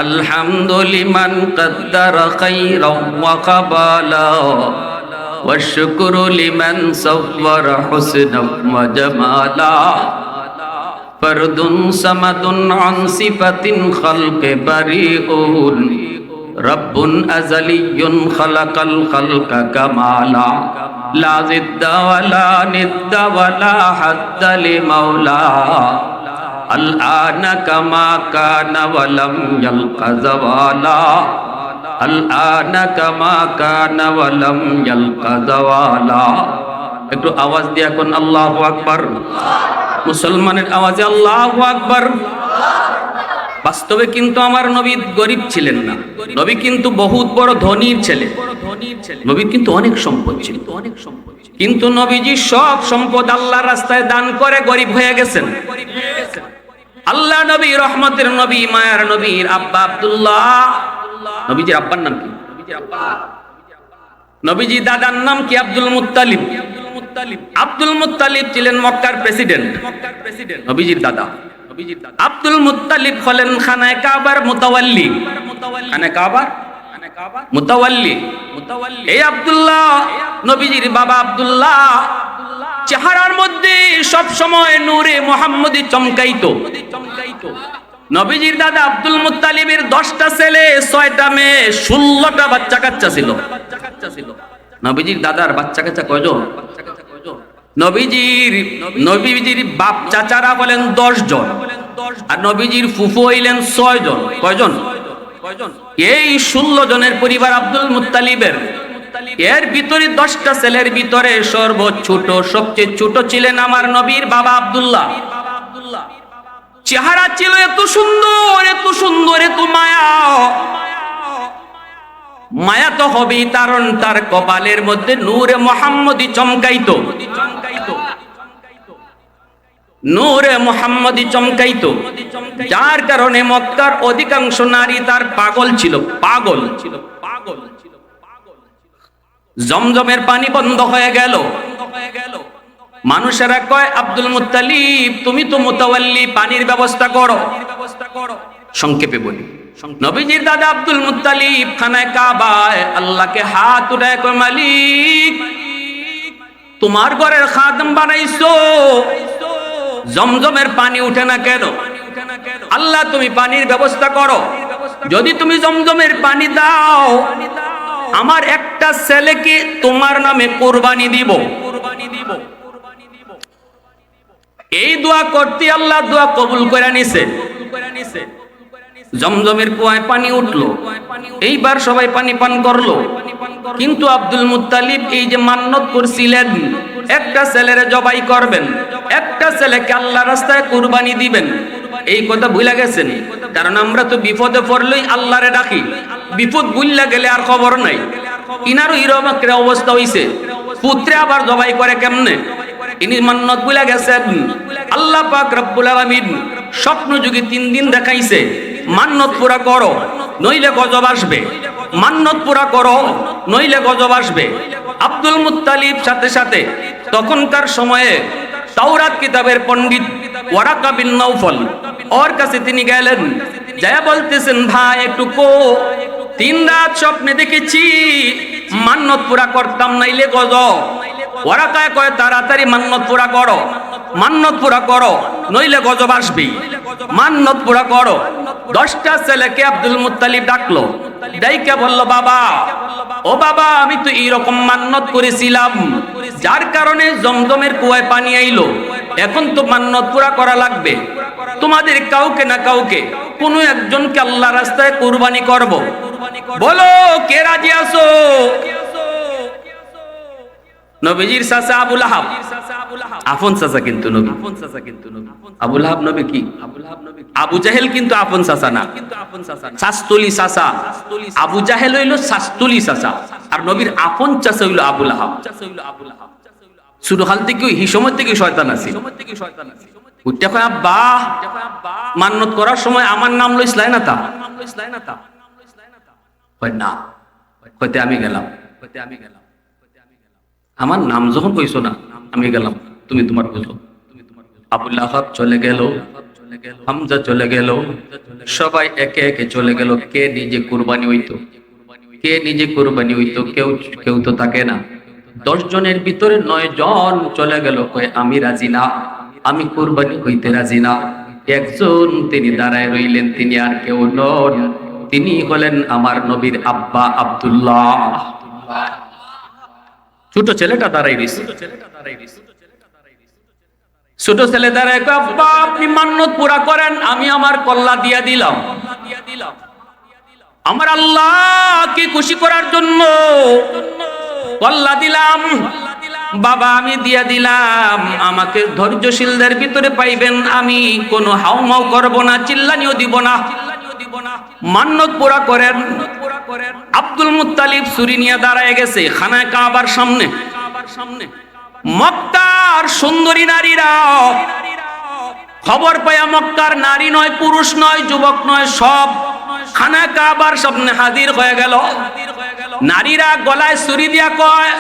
আলহামদুলিমান কদ্দারা খাইরাও ওয়া কাবালা, ওয়া শুকরু লিমান সাওয়ারা হুসনাও ওয়া জামালা, ফরদুন সামাদুন আন সিফাতিন খালকে বারিউন, রব্বুন আযালিয়্যুন খালাকাল খালকা কামালা, লা জিদ্দা ওয়ালা নিদ্দা ওয়ালা হাদ্দা লিমাওলা, আল আনা কামা কানা ওয়ালাম ইয়ালকা যাওয়ালা, আল আনা কামা কানা ওয়ালাম ইয়ালকা যাওয়ালা। একটু আওয়াজ দিয়ে এখন আল্লাহু আকবার, মুসলমানের আওয়াজে আল্লাহু আকবার। বাস্তবে কিন্তু আমার নবী গরিব ছিলেন না, নবী কিন্তু বহুত বড় ধনীর ছেলে, নবীর কিন্তু অনেক সম্পদ ছিল, কিন্তু নবীজি সব সম্পদ আল্লাহর রাস্তায় দান করে গরিব হয়ে গেছেন। আল্লাহ নবী, রহমতের নবী, মায়ার নবীর আব্বা আব্দুল্লাহ। নবীজির আব্বার নাম কি? নবীজি দাদার নাম কি? Abdul Muttalib. আব্দুল মুত্তালিব ছিলেন মক্কার প্রেসিডেন্ট, নবীজির দাদা। আব্দুল মুত্তালিব হলেন খানায়ে কাবার মুতাওয়াল্লি, খানায়ে কাবার মুতাওয়াল্লি। এই আব্দুল্লাহ নবীজির বাবা আব্দুল্লাহ চেহারার মধ্যে সব সময় নূরে মুহাম্মদী চমকাইতো। নবীজির দাদা আব্দুল মুত্তালিবের 10টা ছেলে 6টা মেয়ে 16টা বাচ্চা কাচ্চা ছিল। নবীজির দাদার বাচ্চা কাচ্চা কয়জন? নবীজির বাপ চাচারা বলেন 10 জন, আর নবীজির ফুফু হইলেন 6 জন। কয়জন? এই 16 জনের পরিবার আব্দুল মুত্তালিবের। এর ভিতরে 10টা ছেলের ভিতরে সর্বছোট, সবচেয়ে ছোট ছিলেন আমার নবীর বাবা আব্দুল্লাহ। চেহারা ছিল এত সুন্দর, এত সুন্দর, এত মায়া। মায়া তো হবেই, কারণ তার কপালের মধ্যে নূরে মুহাম্মদী চমকাইতো, নূরে মুহাম্মদী চমকাইতো, যার কারণে মক্কার অধিকাংশ নারী তার পাগল ছিল, পাগল ছিল, পাগল ছিল। জমজমের পানি বন্ধ হয়ে গেল। মানুষেরা কয়, আব্দুল মুত্তালিব তুমি তো মুতাওয়াল্লি, পানির ব্যবস্থা করো। সংক্ষেপে বলি, নবীজির দাদা আব্দুল মুত্তালিব খানায়ে কাবায় আল্লাহকে হাত উঠায় কয়, মালিক তোমার ঘরের খাদেম বানাইছো, জমজমের পানি উঠে না কেন? আল্লাহ তুমি পানির ব্যবস্থা করো, যদি তুমি জমজমের পানি দাও আমার একটা ছেলেকে তোমার নামে কুরবানি দিব। এই দোয়া করতে আল্লাহ দোয়া কবুল করে নিছে। জমজমের কুয়ায় পানি উঠলো, এইবার সবাই পানি পান করলো। কিন্তু আব্দুল মুত্তালিব এই যে মান্নত করছিলেন একটা ছেলের জবাই করবেন, একটা ছেলেকে আল্লাহ রাস্তায় কুরবানি দিবেন, এই কথা ভুলে গেছেন। কারণ আমরা তো বিপদে পড়লেই আল্লাহরে ডাকি, বিপদ ভুললা গেলে আর খবর নাই। ইনারও হিরোমাকের অবস্থা হইছে, পুত্রে আবার জবাই করে কেমনে? ইনি মান্নত ভুলে গেছেন। আল্লাহ পাক রব্বুল আলামিন স্বপ্ন যুগে 3 দিন দেখাইছে, মান্নত পুরা করো নইলে গজব আসবে, মান্নত পুরা করো নইলে গজব আসবে। আব্দুল মুত্তালিব সাথে সাথে তখনকার সময়ে তাওরাত কিতাবের পণ্ডিত ওয়ারাকা বিন নওফল, ওর কাছে তিনি গেলেন, যায়া বলতেছেন, ভাই একটু কো, 3 রাত স্বপ্নে দেখেছি মান্নত পুরা করতাম নাইলে গজব। ওয়ারাকা কয়, তাড়াতাড়ি মান্নত পুরা করো, মান্নত পুরা করো নইলে গজব আসবে, মান্নত পুরা করো। 10টা ছেলেকে আব্দুল মুত্তালিব ডাকলো, ডাইকা বলল, বাবা ও বাবা, আমি তো এইরকম মান্নত করেছিলাম যার কারণে জমজমের কুয়ায় পানি আইলো, এখন তো মান্নত পুরা করা লাগবে। তোমাদের কাউকে না কাউকে কোনো একজনকে আল্লাহ রাস্তায় কুরবানি করব, বলো কে রাজি আছো? নবীজির চাচা আবু লাহাব, আপন চাচা কিন্তু নবী, আবু লাহাব নবী কি? আবু জাহেল কিন্তু আপন চাচা না, শাস্তুলি চাচা। আবু জাহেল হইল শাস্তুলি চাচা, আর নবীর আপন চাচা হইল আবু লাহাব। শুরু হাল থেকে ওই সময় থেকে শয়তান আছে, উঠতে কয়, আব্বা মান্নত করার সময় আমার নাম লইসলাই না তা? না, হইতে আমি গেলাম, আমার নাম যখন কইছো না আমি গেলাম, তুমি তোমার বুঝো। আবু লাহাব চলে গেল, হামজা চলে গেল, সবাই একে একে চলে গেল। কে নিজে কুরবানি হইতো? কে নিজে কুরবানি হইতো? কেউ তো থাকে না। 10 জনের ভিতরে 9 জন চলে গেল, কয় আমি রাজি না, আমি কুরবানি হইতে রাজি না। একজন তিনি দাঁড়ায় রইলেন, তিনি আর কেউ নন, তিনি হলেন আমার নবীর আব্বা আব্দুল্লাহ। ছোট ছেলেটা দাঁড়াই রইছে, ছোট ছেলে দাঁড়ায় কয়, আব্বা আপনি মান্নত পুরা করেন, আমি আমার কল্লা দিয়া দিলাম, আমার আল্লাহকে খুশি করার জন্য কল্লা দিলাম। বাবা আমি দিয়া দিলাম, আমাকে ধৈর্যশীলদের ভিতরে পাইবেন, আমি কোনো হাউমাউ করব না, চিল্লানিও দিব না, মান্নত পুরা করেন। আব্দুল মুত্তালিব ছুরি নিয়ে দাঁড়ায় গেছে খানায় কাবার সামনে। মক্কার সুন্দরী নারীরা খবর পায়া, মক্কার নারী নয়, পুরুষ নয়, যুবক নয়, সব খানায় কাবার সামনে হাজির হয়ে গেল। নারীরা গলায় ছুরি দিয়া কয়,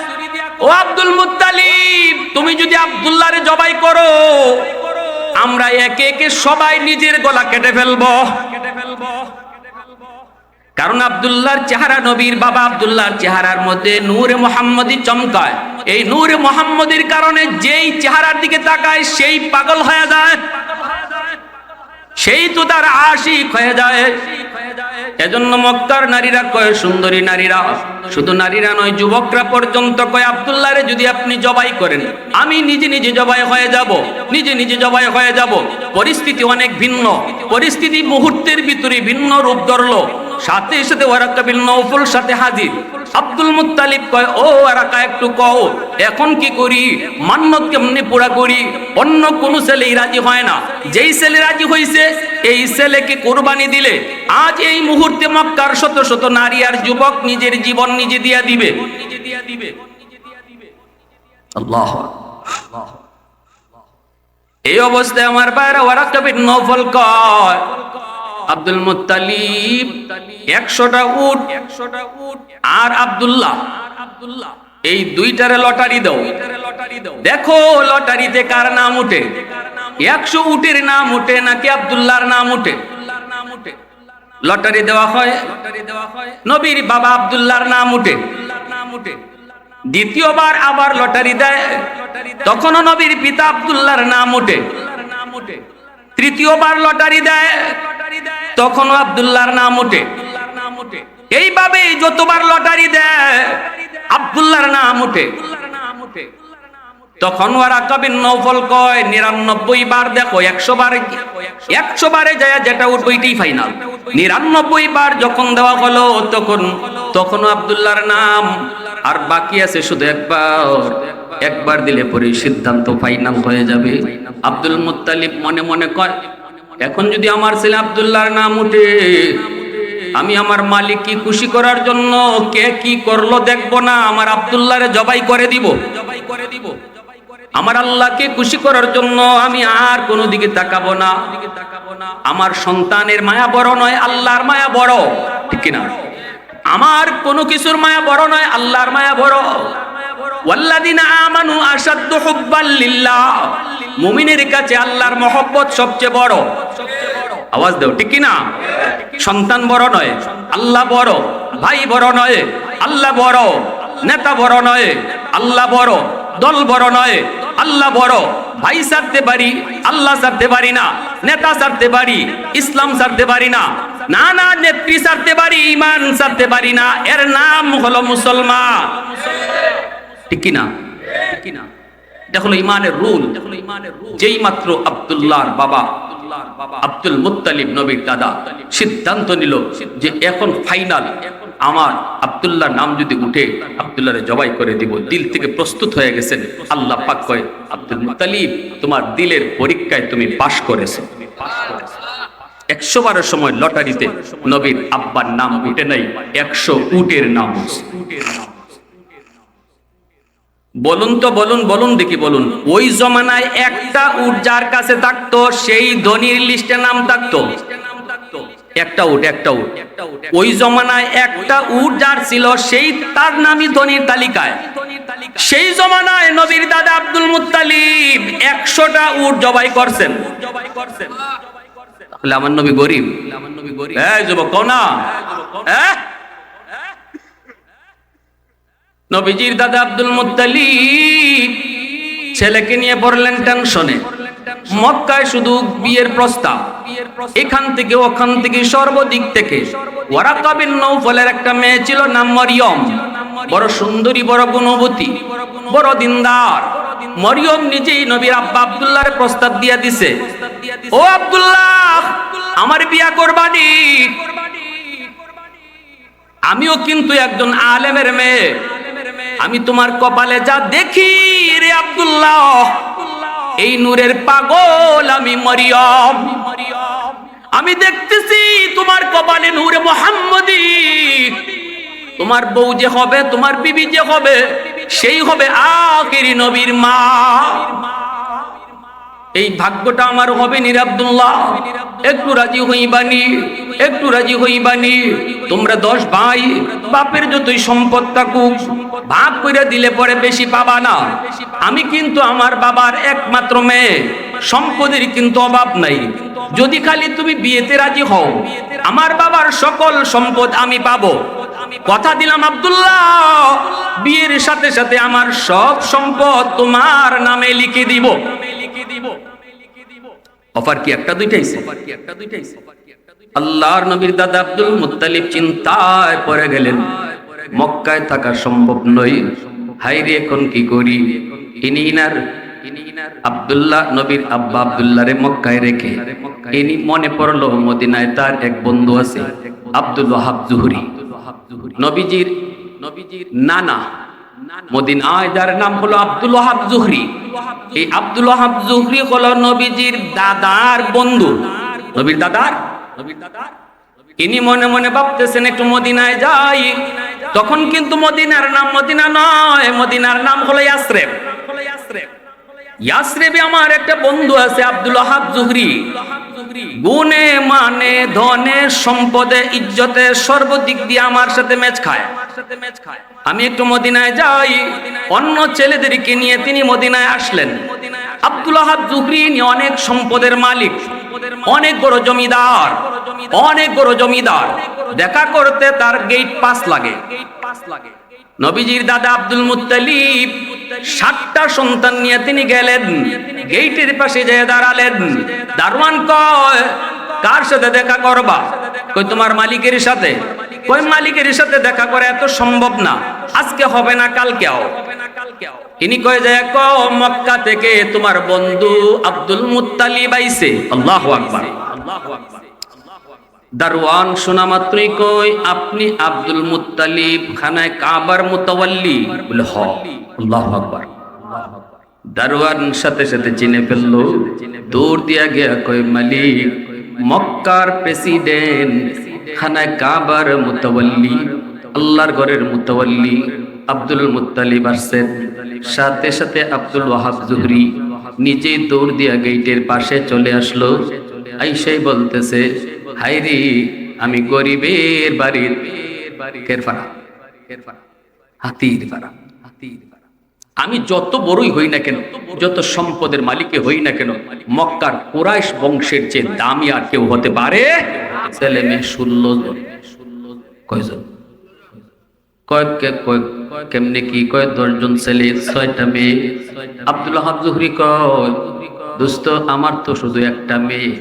ও আব্দুল মুত্তালিব, তুমি যদি আব্দুল্লাহরে জবাই করো, আমরা একে একে সবাই নিজের গলা কেটে ফেলবো। কারণ আব্দুল্লাহর চেহারা, নবীর বাবা আব্দুল্লাহর চেহারার মধ্যে নূরে মুহাম্মদী চমকায়। এই নূরে মুহাম্মদীর কারণে যেই চেহারার দিকে তাকায় সেই পাগল হয়ে যায়, সেই তো তার আশিক হয়ে যায়। এজন্য মক্কার নারীরা কয়, সুন্দরী নারীরা, শুধু নারীরা নয়, যুবকরা পর্যন্ত কয়, আব্দুল্লাহরে যদি আপনি জবাই করেন, আমি নিজে নিজে জবাই হয়ে যাব, নিজে নিজে জবাই হয়ে যাব। পরিস্থিতি অনেক ভিন্ন, পরিস্থিতি মুহূর্তের ভিতরে ভিন্ন রূপ ধরলো। সাথে সাথে ওয়ারাকা বিন নওফল সাথে হাজির। আব্দুল মুত্তালিব কয়, ও ওয়ারাকা একটু কও, এখন কি করি, মান্নত কেমনে পুরা করি? অন্য কোন ছেলেই রাজি হয় না, যেই ছেলে রাজি হইছে এই ছেলেকে কুরবানি দিলে আজ এই মুহূর্তে মক্কার শত শত নারী আর যুবক নিজের জীবন নিজে দিয়া দিবে। আল্লাহ, এই অবস্থায় আমার ভাইরা ওয়ারাকা বিন নওফল কয়, আব্দুল মুত্তালিব 100টা উট আর আব্দুল্লাহ এই দুইটারে লটারি দাও, দেখো লটারিতে কার নাম উঠে, 100 উটের নাম উঠে নাকি আব্দুল্লাহর নাম উঠে। লটারি দেওয়া হয়, নবীর বাবা আব্দুল্লাহর নাম উঠে। দ্বিতীয়বার আবার লটারি দেয়, তখনও নবীর পিতা আব্দুল্লাহর নাম উঠে। তৃতীয়বার লটারি দেয়, তখনও আব্দুল্লাহর নাম উঠে। এইভাবে যতবার লটারি দেয় আব্দুল্লাহর নাম উঠে। তখন ওয়ারাকা বিন নওফল কয়, 99 বার দেখো, 100 বারে যায় যেটা উঠবে ওইটাই ফাইনাল। 99 বার যখন দেওয়া হলো তখন আব্দুল্লাহর নাম, আর বাকি আছে শুধু একবার দিলে পরে সিদ্ধান্ত ফাইনাল হয়ে যাবে। আব্দুল মুত্তালিব মনে মনে কয়, এখন যদি আমার ছেলে আব্দুল্লাহর নাম উঠে, আমি আমার মালিক কি খুশি করার জন্য কে কি করলো দেখবো না, আমার আব্দুল্লাহরে জবাই করে দিব। আমার আল্লাহকে খুশি করার জন্য আমি আর কোনো দিকে তাকাবো না। আমার সন্তানের মায়া বড় নয়, আল্লাহর মায়া বড়, ঠিক কিনা? আমার কোনো কিছুর মায়া বড় নয়, আল্লাহর মায়া বড়। ওয়াল্লাযিনা আমানু আশাদ্দু হুব্বাল লিল্লাহ, মুমিনের কাছে আল্লাহর মহব্বত সবচেয়ে বড়। আওয়াজ দাও, ঠিক কিনা? সন্তান বড় নয়, আল্লাহ বড়। ভাই বড় নয়, আল্লাহ বড়। নেতা বড় নয়, আল্লাহ বড়। দল বড় নয়, আল্লাহ বড়। ভাই ছাড়তে পারি, আল্লাহ ছাড়তে পারি না। নেতা ছাড়তে পারি, ইসলাম ছাড়তে পারি না। না না, নেত্রী ছাড়তে পারি, ঈমান ছাড়তে পারি না। এর নাম হলো মুসলমান, ঠিক কিনা? এটা হলো ঈমানের রুল। যেই মাত্র আব্দুল্লাহর বাবা আব্দুল মুত্তালিব, নবীর দাদা, সিদ্ধান্ত নিল যে এখন ফাইনাল, আমার আব্দুল্লাহর নাম যদি উঠে আব্দুল্লাহরে জবাই করে দিব, দিল থেকে প্রস্তুত হয়ে গেছেন। আল্লাহ পাক কয়, আব্দুল মুত্তালিব তোমার দিলের পরীক্ষায় তুমি পাশ করেছো। 100 বারের সময় লটারিতে নবীর আব্বার নাম উঠে নাই, 100 উটের নাম উঠছে। বলুন তো, বলুন দেখি, বলুন। ওই জমানায় একটা উট যার কাছে থাকতো সেই ধনীর লিস্টে নাম থাকতো। একটা উট, একটা উট। ওই জমানায় একটা উট যার ছিল সেই তার নামই ধনীর তালিকায়। সেই জমানায় নবীর দাদা আব্দুল মুত্তালিব 100টা উট জবাই করছেন। তাহলে আমার নবী গরিব? এই যুবক কও না, নবীজির দাদা আব্দুল মুত্তালিব ছেলেকে নিয়ে পড়লেন টেনশনে। মক্কায় শুধু বিয়ের প্রস্তাব, এখান থেকে ওখান থেকে সর্বদিক থেকে। ওয়ারাকা বিন নওফলের একটা মেয়ে ছিল, নাম মরিয়ম, বড় সুন্দরী, বড় গুণবতী, বড় দিনদার। মরিয়ম নিজেই নবীর আব্বা আব্দুল্লাহর প্রস্তাব দিয়া দিছে, ও আব্দুল্লাহ আমার বিয়া করবানি। আমিও কিন্তু একজন আলেমের মেয়ে, আমি তোমার কপালে যা দেখি রে আব্দুল্লাহ, এই নূরের পাগল আমি মরিয়ম। আমি দেখতেছি তোমার কপালে নূরে মুহাম্মদী। তোমার বউ যে হবে, তোমার বিবি যে হবে, সেই হবে আখিরি নবীর মা। এই ভাগ্যটা আমার হবে নি আব্দুল্লাহ, একটু রাজি হইবানি, একটু রাজি হইবানি। তোমরা 10 ভাই, বাপের যতই সম্পদ থাকুক ভাগ করে দিলে পরে বেশি পাবা না। আমি কিন্তু আমার বাবার একমাত্র মেয়ে, সম্পদের কিন্তু অভাব নাই। যদি খালি তুমি বিয়েতে রাজি হও, আমার বাবার সকল সম্পদ আমি পাবো। কথা দিলাম আব্দুল্লাহ, বিয়ের সাথে সাথে আমার সব সম্পদ তোমার নামে লিখে দিব। অফার কি একটা দুইটাইছে? আল্লাহর নবীর দাদা আব্দুল মুত্তালিব চিন্তায় পড়ে গেলেন, মক্কায় থাকা সম্ভব নয়, হাইরে এখন কি করি। ইনার আব্দুল্লাহ, নবীর আব্বা আব্দুল্লাহরে মক্কায় রেখে ইনি মনে পড়লো মদিনায় তার এক বন্ধু আছে আব্দুল ওয়াহাব জুহরি, নবীজির নানা। মদিনায় যার নাম হলো আব্দুল ওয়াহাব জুহরি। এই আব্দুল ওয়াহাব জুহরি হলো নবীজির দাদার বন্ধু, নবীর দাদার। ইনি মনে মনে ভাবতেছেন একটু মদিনায় যাই। তখন কিন্তু মদিনার নাম মদিনা নয়, মদিনার নাম হলো ইয়াসরিব। ইয়াসরিবে আমার একটা বন্ধু আছে আব্দুল ওয়াহাব জুহরি, গুণে মানে ধনে সম্পদে ইজ্জতে সর্বদিক দিয়ে আমার সাথে ম্যাচ খায়। আমি একটু মদিনায় যাই। অন্য ছেলেদেরকে নিয়ে তিনি মদিনায় আসলেন। আব্দুল ওয়াহাব জুহরি অনেক সম্পদের মালিক, অনেক বড় জমিদার, অনেক বড় জমিদার। দেখা করতে তার গেট পাস লাগে। নবীজির দাদা আব্দুল মুত্তালিব 7টা সন্তান নিয়ে তিনি গেলেন, গেটের পাশে যেয়ে দাঁড়ালেন। দারোয়ান কয়, কার সাথে দেখা করবা? কই তোমার মালিকের সাথে। কই মালিকের সাথে দেখা করে এত সম্ভব না, আজকে হবে না, কালকেও। ইনি কয় যে মক্কা থেকে তোমার বন্ধু আব্দুল মুত্তালিব আইছে। আল্লাহু আকবার, আল্লাহু আকবার। দারওয়ান শোনা মাত্রই কই, আপনি আব্দুল মুত্তালিব খানায় কাবার মুতাওয়াল্লি? বলে হ। আল্লাহু আকবার। দারওয়ান সাথে সাথে চিনে ফেললো, দৌড় দিয়া গিয়া কই, মালিক মক্কার প্রেসিডেন্ট, খানায় কাবার মুতাওয়াল্লি, আল্লাহর ঘরের মুতাওয়াল্লি আব্দুল মুত্তালিব আসছেন। সাথে সাথে আব্দুল ওয়াহাব জুহরি নিজেই দৌড় দিয়া গেটের পাশে চলে আসলো। আইসাই বলতেছে, হাইরে আমি গরিবের বাড়ির কেরফারা, হাতির পাড়া। আমি যত বড়ই হই না কেন, যত সম্পদের মালিকে হই না কেন, মক্কার কুরাইশ বংশের চেয়ে দামি আর কেউ হতে পারে? ছেলে মেয়ে 16 জন। কয়জন? কেমনে কি? কয় 10 জন ছেলে 6টা মেয়ে। আব্দুল ওয়াহাব জুহরি কয়, দোস্ত আমার তো শুধু একটা মেয়ে।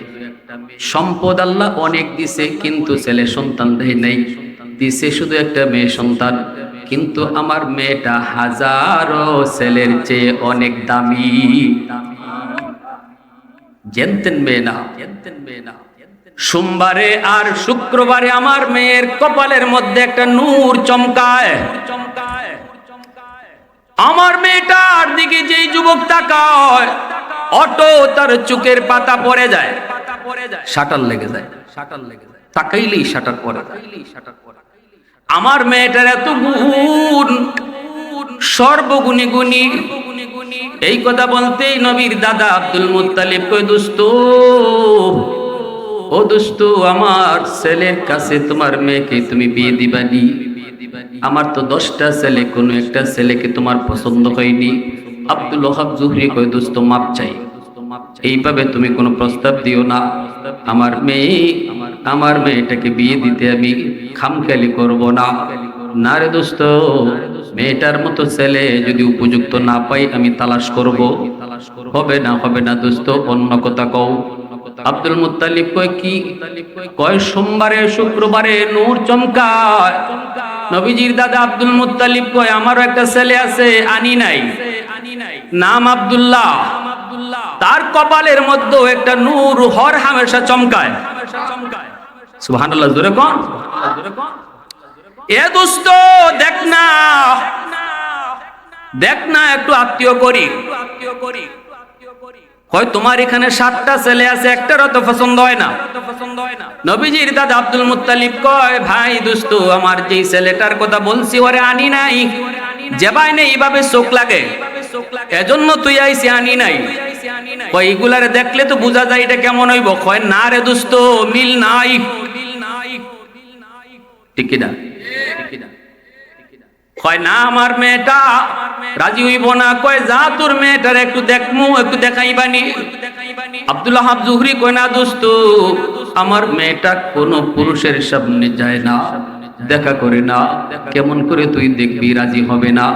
সম্পদ আল্লাহ অনেক দিছে, কিন্তু ছেলে সন্তান দেয় নাই। দিছে শুধু একটা মেয়ে সন্তান, কিন্তু আমার মেয়েটা হাজারো ছেলের চেয়ে অনেক দামি। জানতেন মেয়ে না, সোমবারে আর শুক্রবারে আমার মেয়ের কপালের মধ্যে একটা নূর চমকায়। আমার মেয়েটার দিকে যেই যুবক তাকায়, অটো তার চোখের পাতা পড়ে যায়, শাটার লেগে যায়, তাকাইলেই শাটার পড়ে যায়। আমার মেয়েটার এত গুণ, সর্বগুণী গুণী। এই কথা বলতেই নবীর দাদা আব্দুল মুত্তালিব কই, দোস্ত ও দোস্ত, আমার ছেলের কাছে তোমার মেয়েকে তুমি বিয়ে দিবানি? আমার তো 10টা ছেলে, কোনো একটা ছেলেকে তোমার পছন্দ হয়নি। আব্দুল ওহাব জুহরি কয়, দোস্ত মাপ চাই, এইভাবে তুমি কোনো প্রস্তাব দিও না। আমার মেয়েটাকে বিয়ে দিতে আমি খামখেয়ালি করব না। না রে দোস্ত, মেয়েটার মতো ছেলে যদি উপযুক্ত না পাই আমি তালাশ করব। হবে না দোস্ত, অন্য কথা কও। আব্দুল মুত্তালিব কয়, কি কয়? সোমবারে শুক্রবারে নূর চমকায়। নবীজির দাদা আব্দুল মুত্তালিব কয়, আমারও একটা ছেলে আছে, আনি নাই, নাম আব্দুল্লাহ। তার কপালের মধ্যে একটা নূর হর হামেশা চমকায়। সুবহানাল্লাহ, জোরে কোন। এ দোস্ত দেখ না একটু আত্মীয় করি। কয়, তোমার এখানে 7টা ছেলে আছে, একটারও তো পছন্দ হয় না। নবীজির দাদা আব্দুল মুত্তালিব কয়, ভাই দোস্ত, আমার যেই ছেলেটার কথা বলছি ওরে আনি নাই, যেবাই নেই এইভাবে চোখ লাগে, এজন্য তুই আইছি, আনি নাই। কয়, এগুলারে দেখলে তো বোঝা যায় এটা কেমন হইব। কয়, না রে দোস্ত, মিল নাই। ঠিক না? কয়, না আমার মেয়েটা রাজি হইব না। কয়, যা তোর মেয়েটার একটু দেখমু, একটু দেখাইবানি। আব্দুল ওহাব জুহরি কয়, না দোস্ত, আমার মেয়েটা কোন পুরুষের সামনে যায় না, দেখা করে না, কেমন করে তুই দেখবি রাজি হবে না?